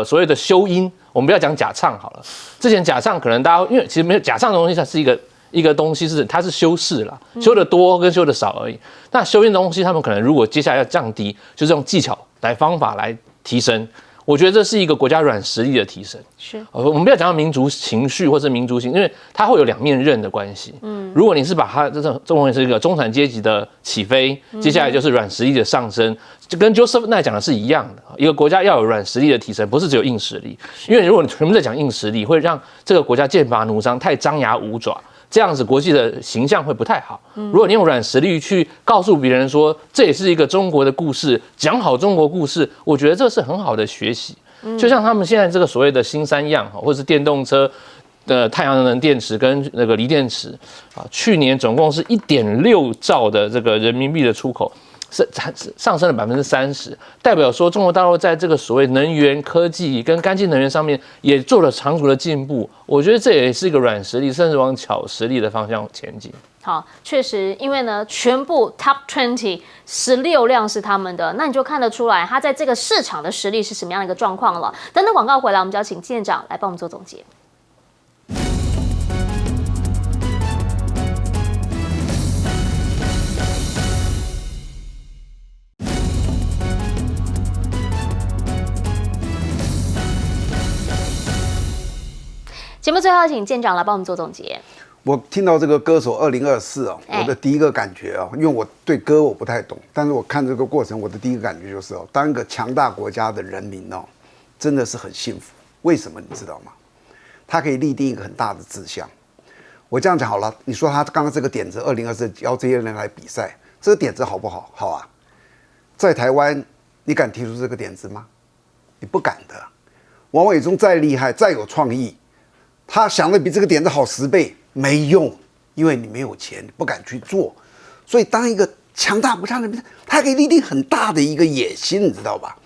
所谓的修音，我们不要讲假唱好了。之前假唱可能大家因为其实没有假唱的东西，它是一个东西它是修饰啦，修的多跟修的少而已。那修音的东西，他们可能如果接下来要降低，就是用技巧方法来提升。我觉得这是一个国家软实力的提升。是，我们不要讲到民族情绪或是民族性，因为它会有两面刃的关系。如果你是把它这种是一个中产阶级的起飞，接下来就是软实力的上升，就跟 Joseph 那讲的是一样的。一个国家要有软实力的提升，不是只有硬实力。因为如果你全部在讲硬实力，会让这个国家剑拔弩张，太张牙舞爪。这样子国际的形象会不太好。如果你用软实力去告诉别人说这也是一个中国的故事，讲好中国故事，我觉得这是很好的学习。就像他们现在这个所谓的新三样，或者是电动车的太阳能电池跟那个锂电池啊，去年总共是1.6兆的这个人民币的出口。上升了30%，代表说中国大陆在这个所谓能源科技跟干净能源上面也做了长足的进步。我觉得这也是一个软实力，甚至往巧实力的方向前进。好，确实，因为呢，全部 Top 20 16辆是他们的，那你就看得出来，他在这个市场的实力是什么样的一个状况了。等等广告回来，我们就要请纪念长来帮我们做总结。节目最后，请舰长来帮我们做总结。我听到这个歌手2024哦，我的第一个感觉哦，因为我对歌我不太懂，但是我看这个过程，我的第一个感觉就是哦，当一个强大国家的人民哦，真的是很幸福。为什么你知道吗？他可以立定一个很大的志向。我这样讲好了，你说他刚刚这个点子，2024邀这些人来比赛，这个点子好不好？好啊。在台湾，你敢提出这个点子吗？你不敢的。王伟忠再厉害，再有创意。他想的比这个点子好10倍，没用，因为你没有钱，你不敢去做。所以，当一个强大国家的人民，他可以立定很大的一个野心，你知道吧？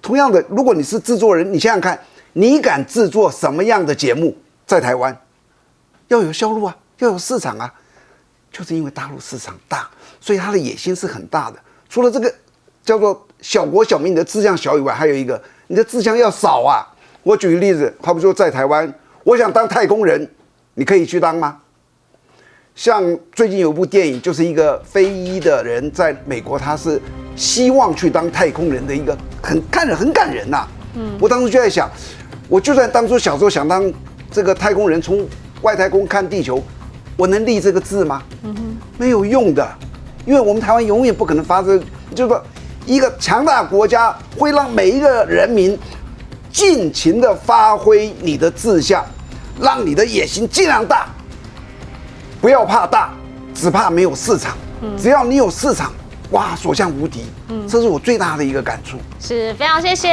同样的，如果你是制作人，你想想看，你敢制作什么样的节目？在台湾，要有销路啊，要有市场啊，就是因为大陆市场大，所以他的野心是很大的。除了这个叫做小国小民的志向小以外，还有一个你的志向要少啊。我举个例子，好比说在台湾。我想当太空人，你可以去当吗？像最近有部电影，就是一个非裔的人在美国，他是希望去当太空人的一个很感人呐。我当时就在想，我就算当初小时候想当这个太空人，从外太空看地球，我能立这个志吗？没有用的，因为我们台湾永远不可能发生，就是说一个强大国家会让每一个人民尽情的发挥你的志向。让你的野心尽量大，不要怕大，只怕没有市场。只要你有市场，哇，所向无敌。这是我最大的一个感触。是非常谢谢。